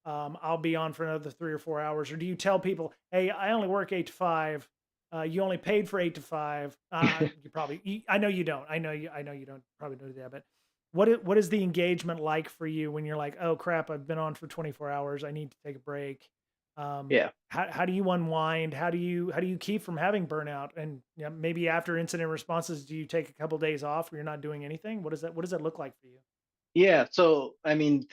I'll be on for another 3 or 4 hours." Or do you tell people, "Hey, I only work 8 to 5. You only paid for 8 to 5." I know you don't. I know you don't probably do that, but what is the engagement like for you when you're like, "Oh crap, I've been on for 24 hours. I need to take a break." Yeah. How do you unwind? How do you keep from having burnout? And maybe after incident responses, do you take a couple days off where you're not doing anything? What does that look like for you? Yeah. So, I mean,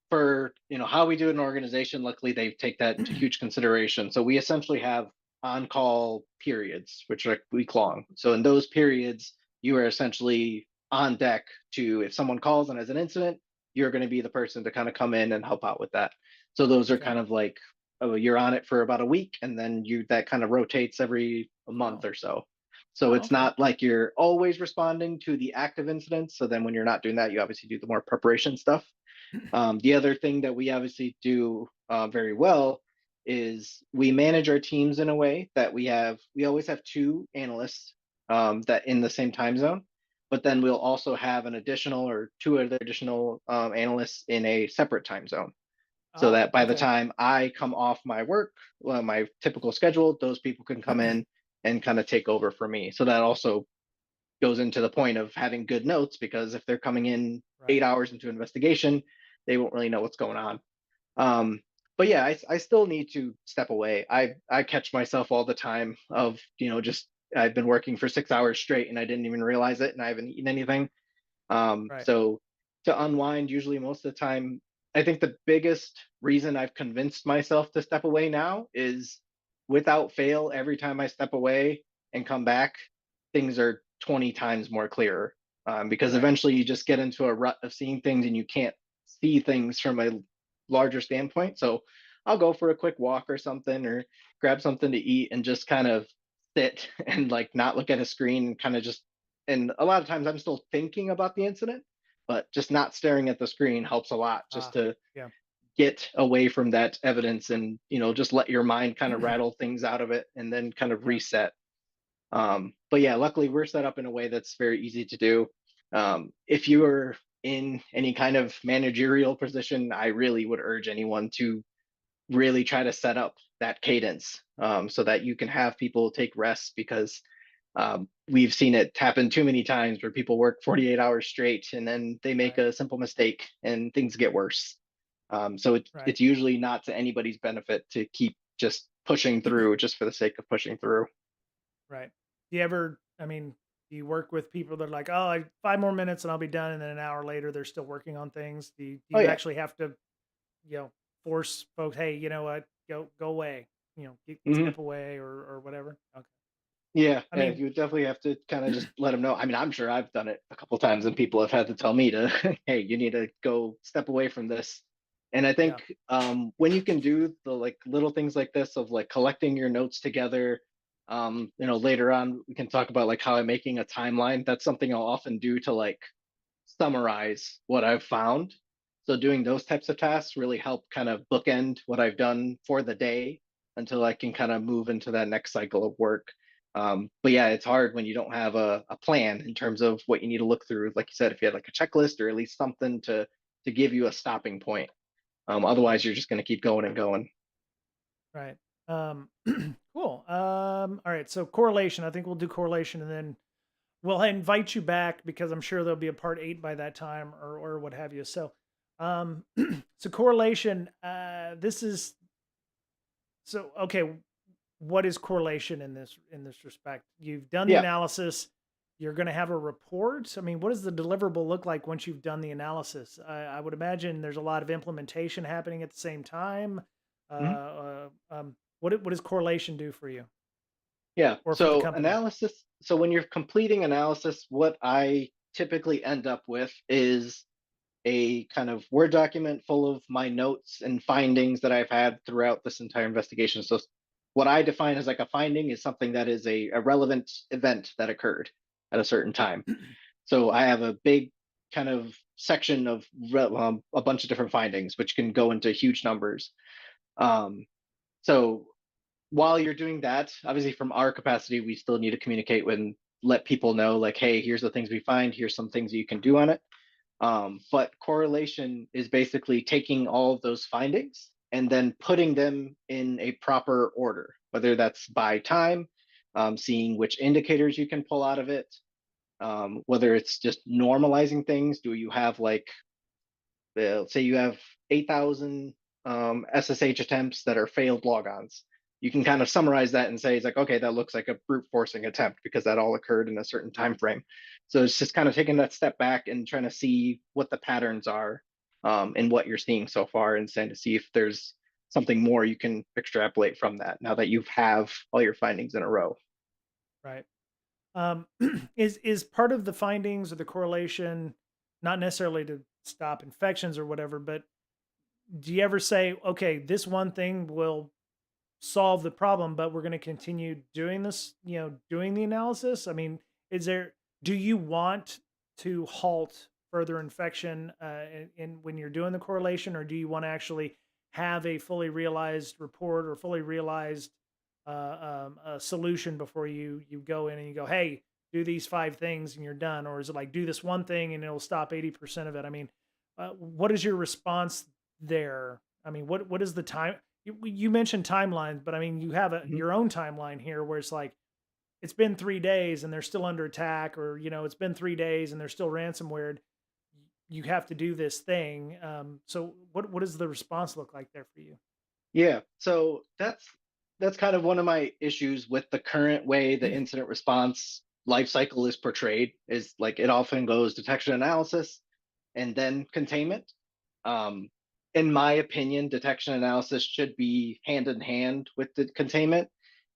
for how we do an organization, luckily they take that into huge consideration. So we essentially have on-call periods, which are like week long. So in those periods, you are essentially on deck to if someone calls and has an incident, you're going to be the person to kind of come in and help out with that. So those are Okay. kind of like, oh, you're on it for about a week, and then you that kind of rotates every a month Oh. or so. So Oh, it's okay. not like you're always responding to the active incidents. So then when you're not doing that, you obviously do the more preparation stuff. The other thing that we obviously do very well is we manage our teams in a way that we always have two analysts that in the same time zone, but then we'll also have an additional or two other additional analysts in a separate time zone so Oh, that by the okay. time I come off my work, well, my typical schedule, those people can come in and kind of take over for me. So that also goes into the point of having good notes because if they're coming in Right. 8 hours into investigation, they won't really know what's going on. Um, but yeah, I still need to step away. I catch myself all the time of just I've been working for 6 hours straight and I didn't even realize it and I haven't eaten anything. Right. So to unwind, usually most of the time, I think the biggest reason I've convinced myself to step away now is without fail, every time I step away and come back, things are 20 times more clearer. Because Right. eventually you just get into a rut of seeing things and you can't see things from a larger standpoint. So I'll go for a quick walk or something or grab something to eat and just kind of sit and like not look at a screen and kind of just and a lot of times I'm still thinking about the incident, but just not staring at the screen helps a lot just Ah, to yeah. get away from that evidence and just let your mind kind of rattle things out of it and then kind of Yeah. reset. But yeah, luckily we're set up in a way that's very easy to do. If you are in any kind of managerial position, I really would urge anyone to really try to set up that cadence so that you can have people take rests because we've seen it happen too many times where people work 48 hours straight and then they make Right. a simple mistake and things get worse. So Right. it's usually not to anybody's benefit to keep just pushing through just for the sake of pushing through. Right. Do you ever, I mean, do you work with people that are like, "Oh, 5 more minutes and I'll be done," and then an hour later they're still working on things? Do Oh you yeah, actually have to, force folks, "Hey, you know what? Go away." Hmm. step away or whatever? Okay. Yeah, I yeah, mean, you would definitely have to kind of just let them know. I mean, I'm sure I've done it a couple times, and people have had to tell me to, hey, you need to go step away from this. And I yeah, think when you can do the like little things like this of like collecting your notes together, later on we can talk about like how I'm making a timeline. That's something I'll often do to like summarize what I've found. So doing those types of tasks really help kind of bookend what I've done for the day until I can kind of move into that next cycle of work. But yeah, it's hard when you don't have a plan in terms of what you need to look through. Like you said, if you had like a checklist or at least something to give you a stopping point. right, Otherwise, you're just going to keep going and going. right. Cool. All right. So correlation. I think we'll do correlation, and then we'll invite you back because I'm sure there'll be a part 8 by that time or what have you. So, um, so correlation. This is so okay. What is correlation in this respect? You've done the Yeah. analysis. You're going to have a report. I mean, what does the deliverable look like once you've done the analysis? I would imagine there's a lot of implementation happening at the same time. Mhm. What does correlation do for you Yeah. or for the So company? analysis. So when you're completing analysis, what I typically end up with is a kind of Word document full of my notes and findings that I've had throughout this entire investigation. So, what I define as like a finding is something that is a relevant event that occurred at a certain time. So, I have a big kind of section of a bunch of different findings, which can go into huge numbers. Um, so, while you're doing that, obviously, from our capacity, we still need to communicate and let people know, like, hey, here's the things we find, here's some things you can do on it. But correlation is basically taking all of those findings and then putting them in a proper order, whether that's by time, seeing which indicators you can pull out of it, whether it's just normalizing things. Do you have like say you have 8,000 SSH attempts that are failed logons. You can kind of Right, summarize that and say it's like, okay, that looks like a brute forcing attempt because that all occurred in a certain time frame. So it's just kind of taking that step back and trying to see what the patterns are in what you're seeing so far, and trying to see if there's something more you can extrapolate from that now that you have all your findings in a row. right. Um, is part of the findings or the correlation not necessarily to stop infections or whatever, but do you ever say, okay, this one thing will solve the problem, but we're going to continue doing this, doing the analysis? I mean, is there, do you want to halt further infection when you're doing the correlation, or do you want to actually have a fully realized report or fully realized a solution before you go in and you go, hey, do these 5 things and you're done? Or is it like do this one thing and it'll stop 80% of it? I mean, what is your response there? I mean, what is the time? You mentioned timelines, but I mean, you have Mhm. your own timeline here where it's like it's been 3 days and they're still under attack, or it's been 3 days and they're still ransomware. You have to do this thing. So what does the response look like there for you? Yeah, so that's kind of one of my issues with the current way the incident response life cycle is portrayed. Is like it often goes detection analysis and then containment. Um, in my opinion, detection analysis should be hand in hand with the containment.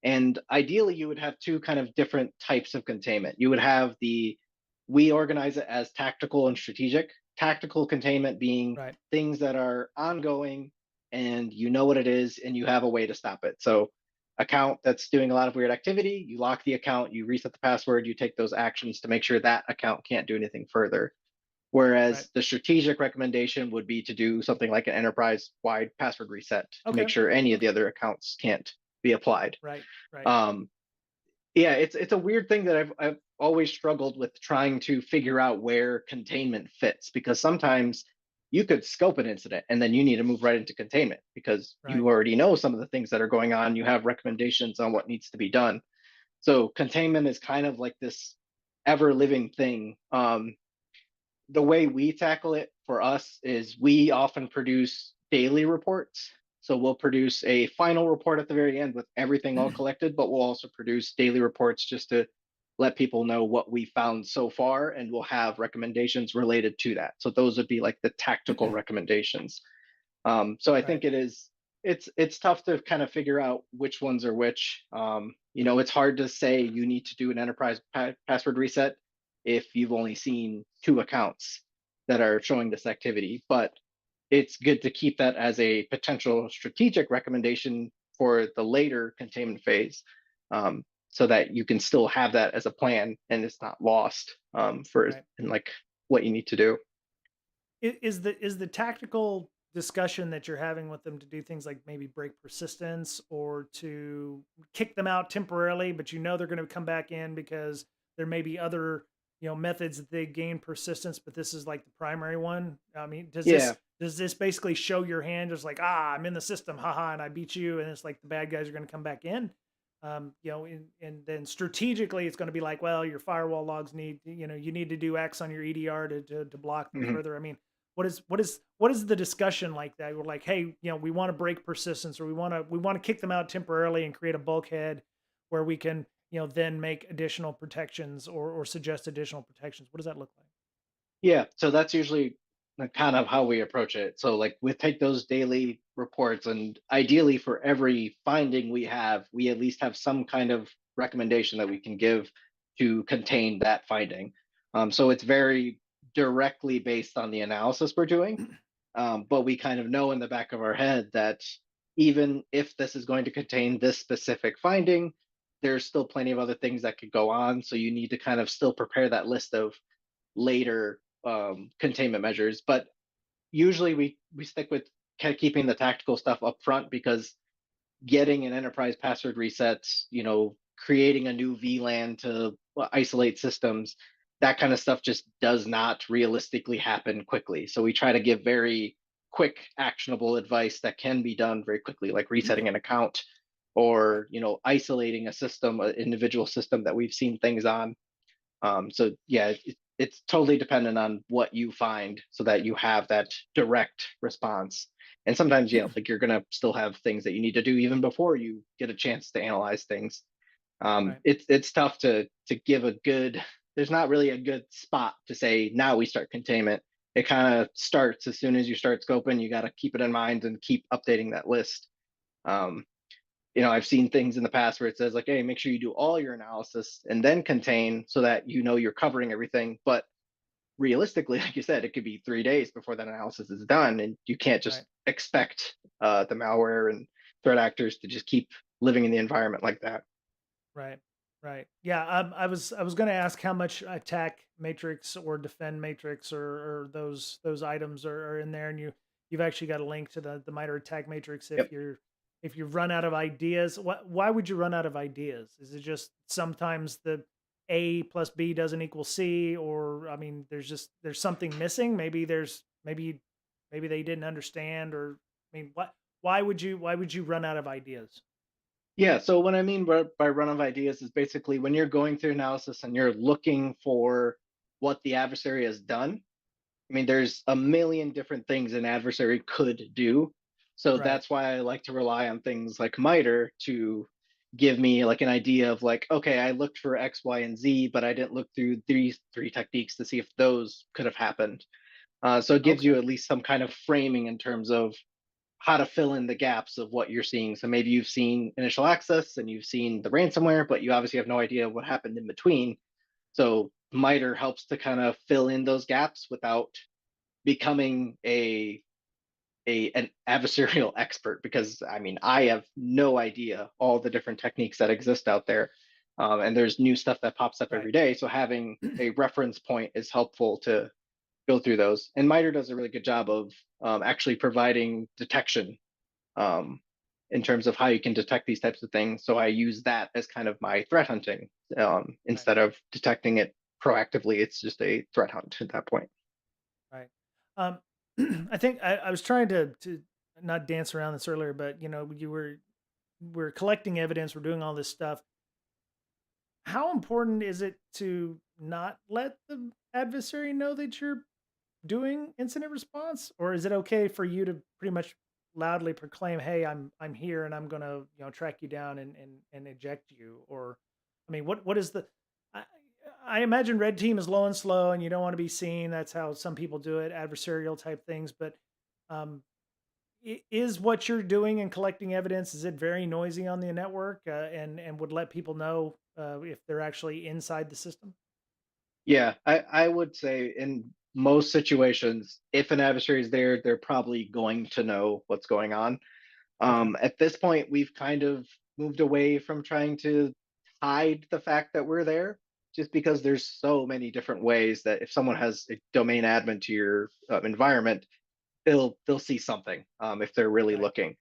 And ideally, you would have two kind of different types of containment. You would have we organize it as tactical and strategic. Tactical containment being Right, things that are ongoing and you know what it is and you have a way to stop it. So, account that's doing a lot of weird activity, you lock the account, you reset the password, you take those actions to make sure that account can't do anything further. right. Whereas the strategic recommendation would be to do something like an enterprise wide password reset to make Okay, sure any of the okay. other accounts can't be applied. Right, right, Um, yeah, it's a weird thing that I've always struggled with trying to figure out where containment fits, because sometimes you could scope an incident and then you need to move right into containment because right, you already know some of the things that are going on. You have recommendations on what needs to be done. So containment is kind of like this ever living thing. The way we tackle it for us is we often produce daily reports. So we'll produce a final report at the very end with everything all collected, but we'll also produce daily reports just to let people know what we found so far, and we'll have recommendations related to that. So those would be like the tactical recommendations. So I right. think it is. It's tough to kind of figure out which ones are which. It's hard to say you need to do an enterprise password reset if you've only seen two accounts that are showing this activity. But it's good to keep that as a potential strategic recommendation for the later containment phase, so that you can still have that as a plan and it's not lost, for Right. in like what you need to do. Is the tactical discussion that you're having with them to do things like maybe break persistence or to kick them out temporarily, but you know they're going to come back in because there may be other methods that they gain persistence, but this is like the primary one. I mean, Yeah, does this basically show your hand just like I'm in the system, haha, and I beat you, and it's like the bad guys are going to come back in. And then strategically, it's going to be like, well, your firewall logs need, you need to do X on your EDR to block them mhm. further. I mean, what is the discussion like that? We're like, hey, we want to break persistence, or we want to kick them out temporarily and create a bulkhead where we can, then make additional protections or suggest additional protections. What does that look like? Yeah, so that's usually kind of how we approach it. So like we take those daily reports, and ideally for every finding we have, we at least have some kind of recommendation that we can give to contain that finding. So it's very directly based on the analysis we're doing. But we kind of know in the back of our head that even if this is going to contain this specific finding, there's still plenty of other things that could go on. So you need to kind of still prepare that list of later, containment measures. But usually we stick with kind of keeping the tactical stuff up front, because getting an enterprise password reset, creating a new VLAN to isolate systems, that kind of stuff just does not realistically happen quickly. So we try to give very quick, actionable advice that can be done very quickly, like resetting an account, Right. or isolating a system, an individual system that we've seen things on. So yeah, it's totally dependent on what you find, so that you have that direct response. And sometimes, yeah, like you're gonna still have things that you need to do even before you get a chance to analyze things. Right. It's tough to give a good. There's not really a good spot to say now we start containment. It kind of starts as soon as you start scoping. You got to keep it in mind and keep updating that list. Um, I've seen things in the past where it says like, hey, make sure you do all your analysis and then contain, so that you're covering everything. But realistically, like you said, it could be 3 days before that analysis is done, and you can't just Right. expect, the malware and threat actors to just keep living in the environment like that. Right. Right. Yeah. I was going to ask how much attack matrix or defend matrix or those items are in there, and you've actually got a link to the MITRE attack matrix Yep. if you've run out of ideas. Why would you run out of ideas? Is it just sometimes the A plus B doesn't equal C, or I mean, there's something missing. Maybe they didn't understand, or I mean, why would you run out of ideas? Yeah. So what I mean by run of ideas is basically when you're going through analysis and you're looking for what the adversary has done. I mean, there's a million different things an adversary could do. So Right. that's why I like to rely on things like MITRE to give me like an idea of like, okay, I looked for X, Y, and Z, but I didn't look through these three techniques to see if those could have happened. So it gives you Okay. at least some kind of framing in terms of how to fill in the gaps of what you're seeing. So maybe you've seen initial access and you've seen the ransomware, but you obviously have no idea what happened in between. So MITRE helps to kind of fill in those gaps without becoming an adversarial expert, because I mean I have no idea all the different techniques that exist out there, and there's new stuff that pops up Right. every day. So having a reference point is helpful to go through those. And MITRE does a really good job of, actually providing detection, um, in terms of how you can detect these types of things. So I use that as kind of my threat hunting, Right. instead of detecting it proactively. It's just a threat hunt at that point. Right. Um, I think I was trying to not dance around this earlier, but we're collecting evidence, we're doing all this stuff. How important is it to not let the adversary know that you're doing incident response, or is it okay for you to pretty much loudly proclaim, "Hey, I'm here and I'm gonna track you down and eject you"? Or, I mean, what is the? I, I imagine red team is low and slow, and you don't want to be seen. That's how some people do it, adversarial type things. But um, Is what you're doing and collecting evidence, is it very noisy on the network, and would let people know if they're actually inside the system? Yeah, I would say in most situations, if an adversary is there, they're probably going to know what's going on. Okay. At this point, we've kind of moved away from trying to hide the fact that we're there, just because there's so many different ways that if someone has a domain admin to your environment, they'll see something if they're really Right. looking.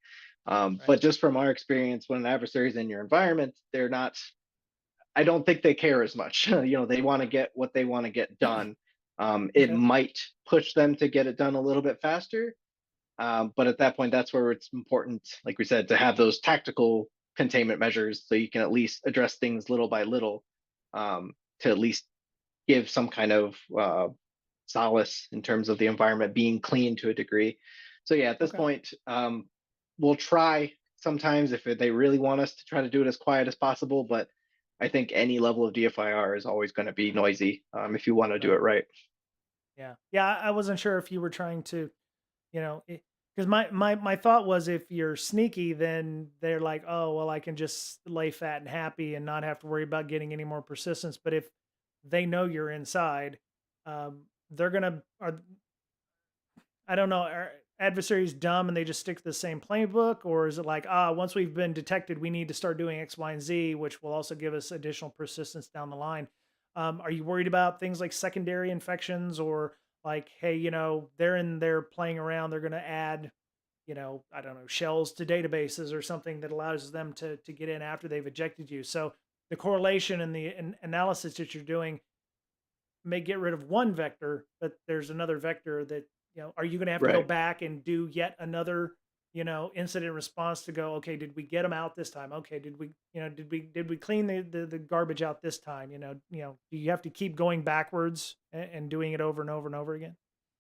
Right. But just from our experience, when an adversary is in your environment, they're not. I don't think they care as much. They want to get what they want to get done. It Okay. might push them to get it done a little bit faster, but at that point, that's where it's important, like we said, to have those tactical containment measures so you can at least address things little by little, to at least give some kind of solace in terms of the environment being clean to a degree. So yeah, at this Okay. point, we'll try sometimes if they really want us to try to do it as quiet as possible. But I think any level of DFIR is always going to be noisy if you want to do Right. it right. Yeah. Yeah. I wasn't sure if you were trying to, because my thought was if you're sneaky, then they're like, oh well, I can just lay fat and happy and not have to worry about getting any more persistence. But if they know you're inside, they're gonna are I don't know, are adversaries dumb and they just stick to the same playbook, or is it like, once we've been detected, we need to start doing X, Y, and Z, which will also give us additional persistence down the line? Are you worried about things like secondary infections, or like, hey, they're in there playing around, they're going to add, I don't know, shells to databases or something that allows them to get in after they've ejected you. So the correlation and the analysis that you're doing may get rid of one vector, but there's another vector that, are you going to have to go Right. back and do yet another, incident response to go, okay, did we get them out this time? Okay, did we clean the garbage out this time? Do you have to keep going backwards and doing it over and over and over again?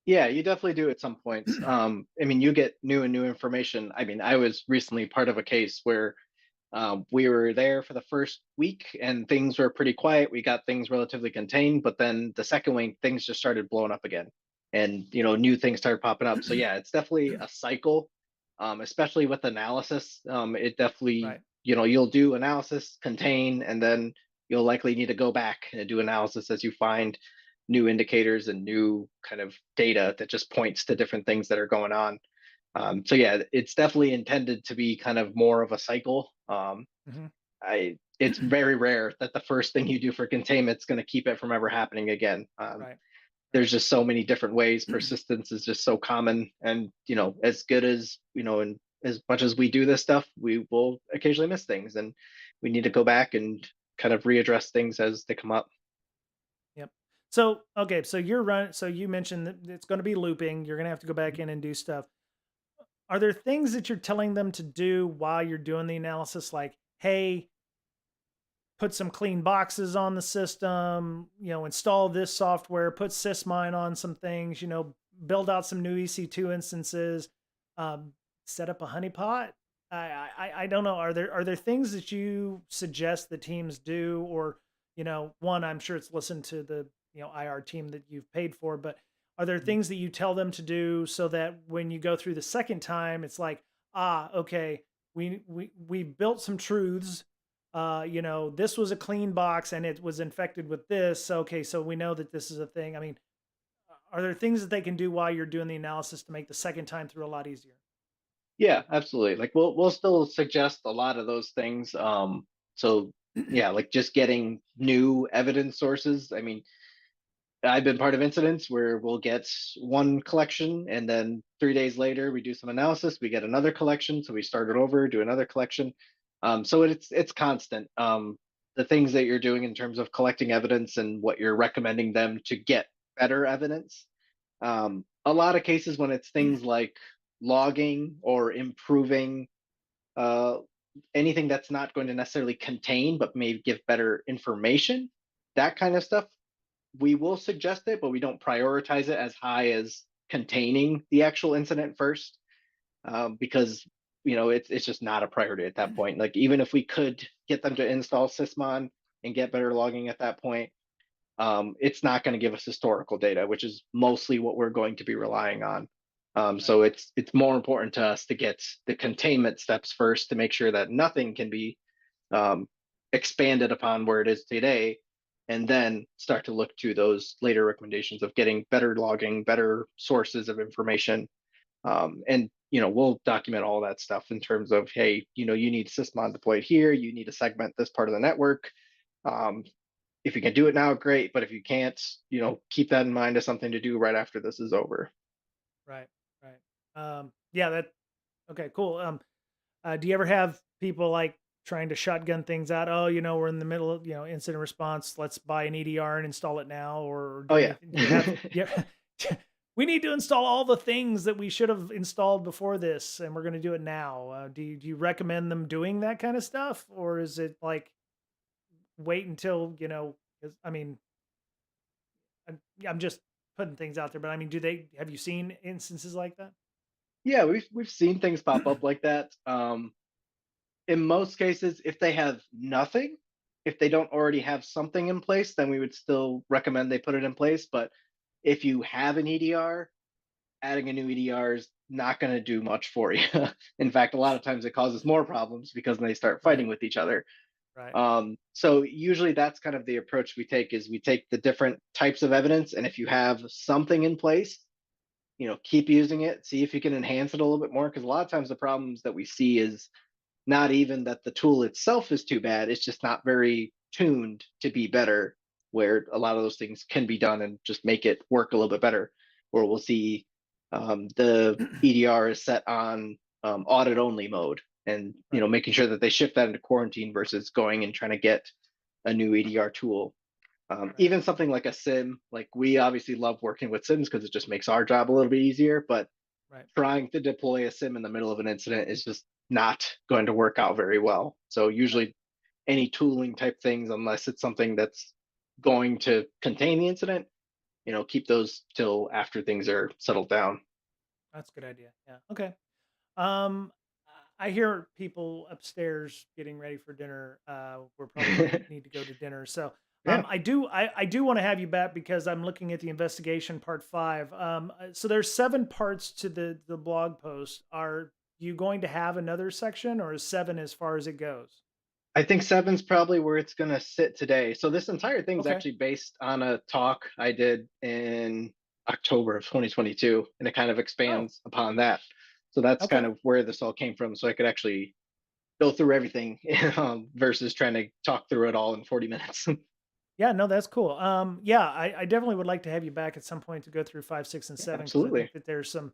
Yeah, you definitely do at some points. I mean, you get new and new information. I mean, I was recently part of a case where we were there for the first week and things were pretty quiet. We got things relatively contained, but then the second week, things just started blowing up again, and new things started popping up. So yeah, it's definitely a cycle, especially with analysis. It definitely, Right. you'll do analysis, contain, and then you'll likely need to go back and do analysis as you find new indicators and new kind of data that just points to different things that are going on. So yeah, it's definitely intended to be kind of more of a cycle. Hmm. It's very rare that the first thing you do for containment is going to keep it from ever happening again. Right. There's just so many different ways. Persistence is just so common, and as good as and as much as we do this stuff, we will occasionally miss things, and we need to Right. go back and kind of readdress things as they come up. Yep. So okay, so you're run. So you mentioned that it's going to be looping. You're going to have to go back in and do stuff. Are there things that you're telling them to do while you're doing the analysis, like, hey, put some clean boxes on the system, install this software, put sysmine on some things, build out some new EC2 instances, um, set up a honeypot? I don't know. Are there things that you suggest the teams do, or one, I'm sure it's listened to the IR team that you've paid for, but are there things that you tell them to do so that when you go through the second time, it's like, okay, we built some truths, this was a clean box and it was infected with this. So, okay, so we know that this is a thing. I mean, are there things that they can do while you're doing the analysis to make the second time through a lot easier? Yeah, absolutely. Like we'll still suggest a lot of those things. So yeah, like just getting new evidence sources. I mean, I've been part of incidents where we'll get one collection and then 3 days later we do some analysis, we get another collection, so we start it over, do another collection. So it's constant. The things that you're doing in terms of collecting evidence and what you're recommending them to get better evidence. A lot of cases when it's things like logging or improving uh, anything that's not going to necessarily contain but maybe give better information, that kind of stuff, we will suggest it, but we don't prioritize it as high as containing the actual incident first, because it's just not a priority at that point. Like even if we could get them to install Sysmon and get better logging at that point, it's not going to give us historical data, which is mostly what we're going to be relying on. Right. So it's more important to us to get the containment steps first to make sure that nothing can be um, expanded upon where it is today, and then start to look to those later recommendations of getting better logging, better sources of information. And we'll document all that stuff in terms of, hey, you need sysmon deployed here, you need to segment this part of the network. um, if you can do it now, great, but if you can't, keep that in mind as something to do right after this is over. Right. Right. Yeah, that okay, cool. Do you ever have people like trying to shotgun things out? Oh, we're in the middle of, incident response. Let's buy an EDR and install it now, or Oh do yeah. anything. Do you have, yeah. We need to install all the things that we should have installed before this, and we're going to do it now. Do you recommend them doing that kind of stuff? Or is it like wait until, 'cause, I mean, I'm just putting things out there, but I mean, have you seen instances like that? Yeah, we've seen things pop up like that. In most cases, if they have nothing, if they don't already have something in place, then we would still recommend they put it in place. But if you have an EDR, adding a new EDR is not going to do much for you. In fact, a lot of times it causes more problems because then they start Right. fighting with each other. Right. So usually that's kind of the approach we take, is we take the different types of evidence, and if you have something in place, keep using it, see if you can enhance it a little bit more, because a lot of times the problems that we see is not even that the tool itself is too bad, it's just not very tuned to be better, where a lot of those things can be done and just make it work a little bit better. Or we'll see the EDR is set on audit only mode, and Right. making sure that they shift that into quarantine versus going and trying to get a new EDR tool. Right. Even something like a sim, like we obviously love working with sims because it just makes our job a little bit easier, but Right. trying to deploy a sim in the middle of an incident is just not going to work out very well. So Right. usually any tooling type things, unless it's something that's going to contain the incident, keep those till after things are settled down. That's a good idea. Yeah. Okay. Um, I hear people upstairs getting ready for dinner. We're probably going to need to go to dinner. So, Yeah. I do want to have you back because I'm looking at the investigation part 5. So there's 7 parts to the blog post. Are you going to have another section, or is 7 as far as it goes? I think seven's probably where it's going to sit today. So this entire thing is Okay. actually based on a talk I did in October of 2022, and it kind of Oh, expands upon that. So that's kind okay. of where this all came from. So I could actually go through everything versus trying to talk through it all in 40 minutes. Yeah, no, that's cool. Yeah, I definitely would like to have you back at some point to go through 5, 6, and Yeah, 7 because I think absolutely. that there's some,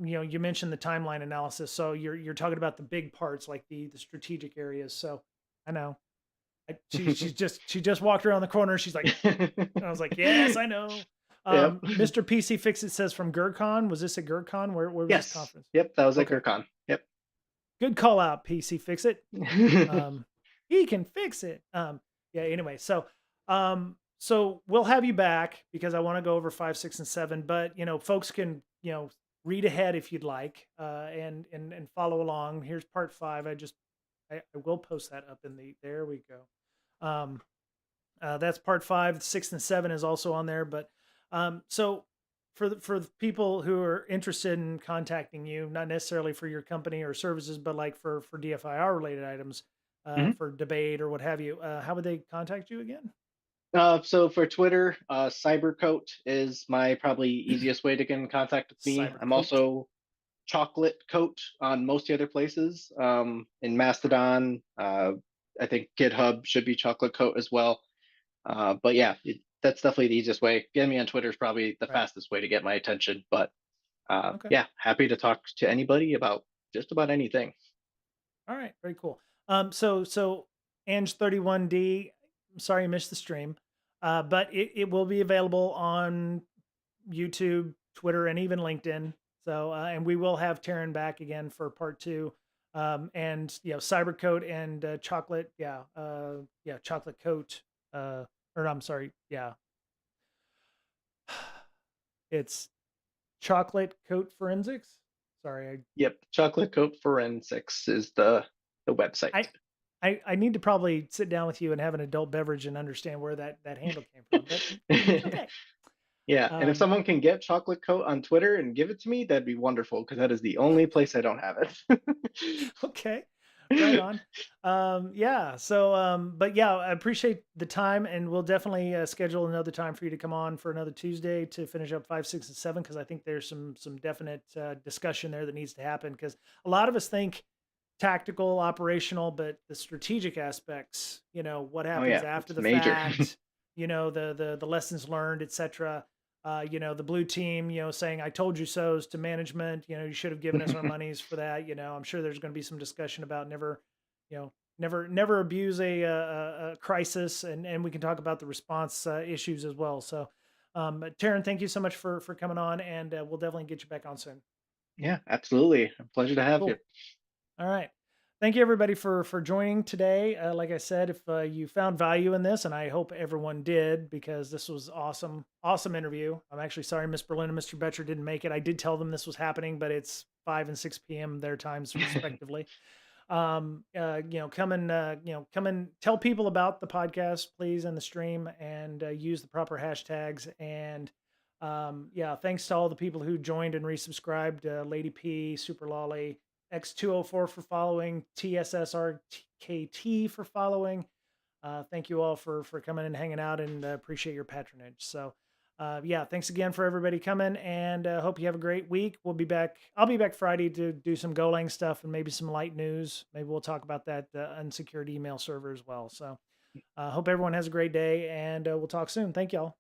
you mentioned the timeline analysis, so you're talking about the big parts like the strategic areas. So I know she just walked around the corner. She's like, I was like, yes, I know. Yep. Mr. PC Fix It says from GERCon. Was this at GERCon? Where was this Yes. conference? Yep. That was at Okay, Gurkhan. Yep. good call out, PC Fix It. Um, he can fix it. Yeah. Anyway, so we'll have you back because I want to go over 5, 6, and 7. But folks can read ahead if you'd like, and follow along. Here's part 5. I will post that up in the. There we go. That's part 5. 6 and 7 is also on there. But so for the people who are interested in contacting you, not necessarily for your company or services, but like for DFIR related items, Mhm. for debate or what have you, how would they contact you again? So for Twitter, Cybercoat is my probably easiest way to get in contact with me. I'm Cybercoat. also Chocolate Coat on most of the other places. In Mastodon, I think GitHub should be Chocolate Coat as well. But yeah, that's definitely the easiest way. Getting me on Twitter is probably the Right. fastest way to get my attention. But Okay. yeah, happy to talk to anybody about just about anything. All right. Very cool. So Ange 31D. I'm sorry you missed the stream, but it will be available on YouTube, Twitter, and even LinkedIn. So, and we will have Taryn back again for part 2. And Cybercoat and Chocolate, yeah, Chocolate Coat, or no, I'm sorry, yeah, it's Chocolate Coat Forensics. Sorry, Yep, Chocolate Coat Forensics is the website. I, I need to probably sit down with you and have an adult beverage and understand where that handle came from, but it's okay. Yeah, and if Um, someone can get chocolate coat on Twitter and give it to me, that'd be wonderful because that is the only place I don't have okay, right it. on. Yeah. So, but yeah, I appreciate the time, and we'll definitely schedule another time for you to come on for another Tuesday to finish up 5, 6, and 7 because I think there's some definite discussion there that needs to happen because a lot of us think tactical, operational, but the strategic aspects, what Oh happens yeah, after it's the major. fact, the lessons learned, etc. The blue team, saying "I told you so's" to management. You should have given us our monies for that. I'm sure there's going to be some discussion about never abuse a crisis, and we can talk about the response issues as well. So, but Taryn, thank you so much for coming on, and we'll definitely get you back on soon. Yeah, absolutely. A pleasure to have you. Cool. All right. Thank you everybody for joining today. Like I said, if you found value in this, and I hope everyone did, because this was awesome, awesome interview. I'm actually sorry Miss Berlin and Mr. Betcher didn't make it. I did tell them this was happening, but it's 5 and 6 p.m. their times respectively. Come and tell people about the podcast, please, and the stream, and use the proper hashtags. And yeah, thanks to all the people who joined and resubscribed. Lady P, Super Lolly, X204 for following, TSSRKT for following. Thank you all for coming and hanging out, and appreciate your patronage. So, yeah, thanks again for everybody coming, and hope you have a great week. We'll be back. I'll be back Friday to do some Golang stuff and maybe some light news. Maybe we'll talk about that unsecured email server as well. So, hope everyone has a great day, and we'll talk soon. Thank y'all.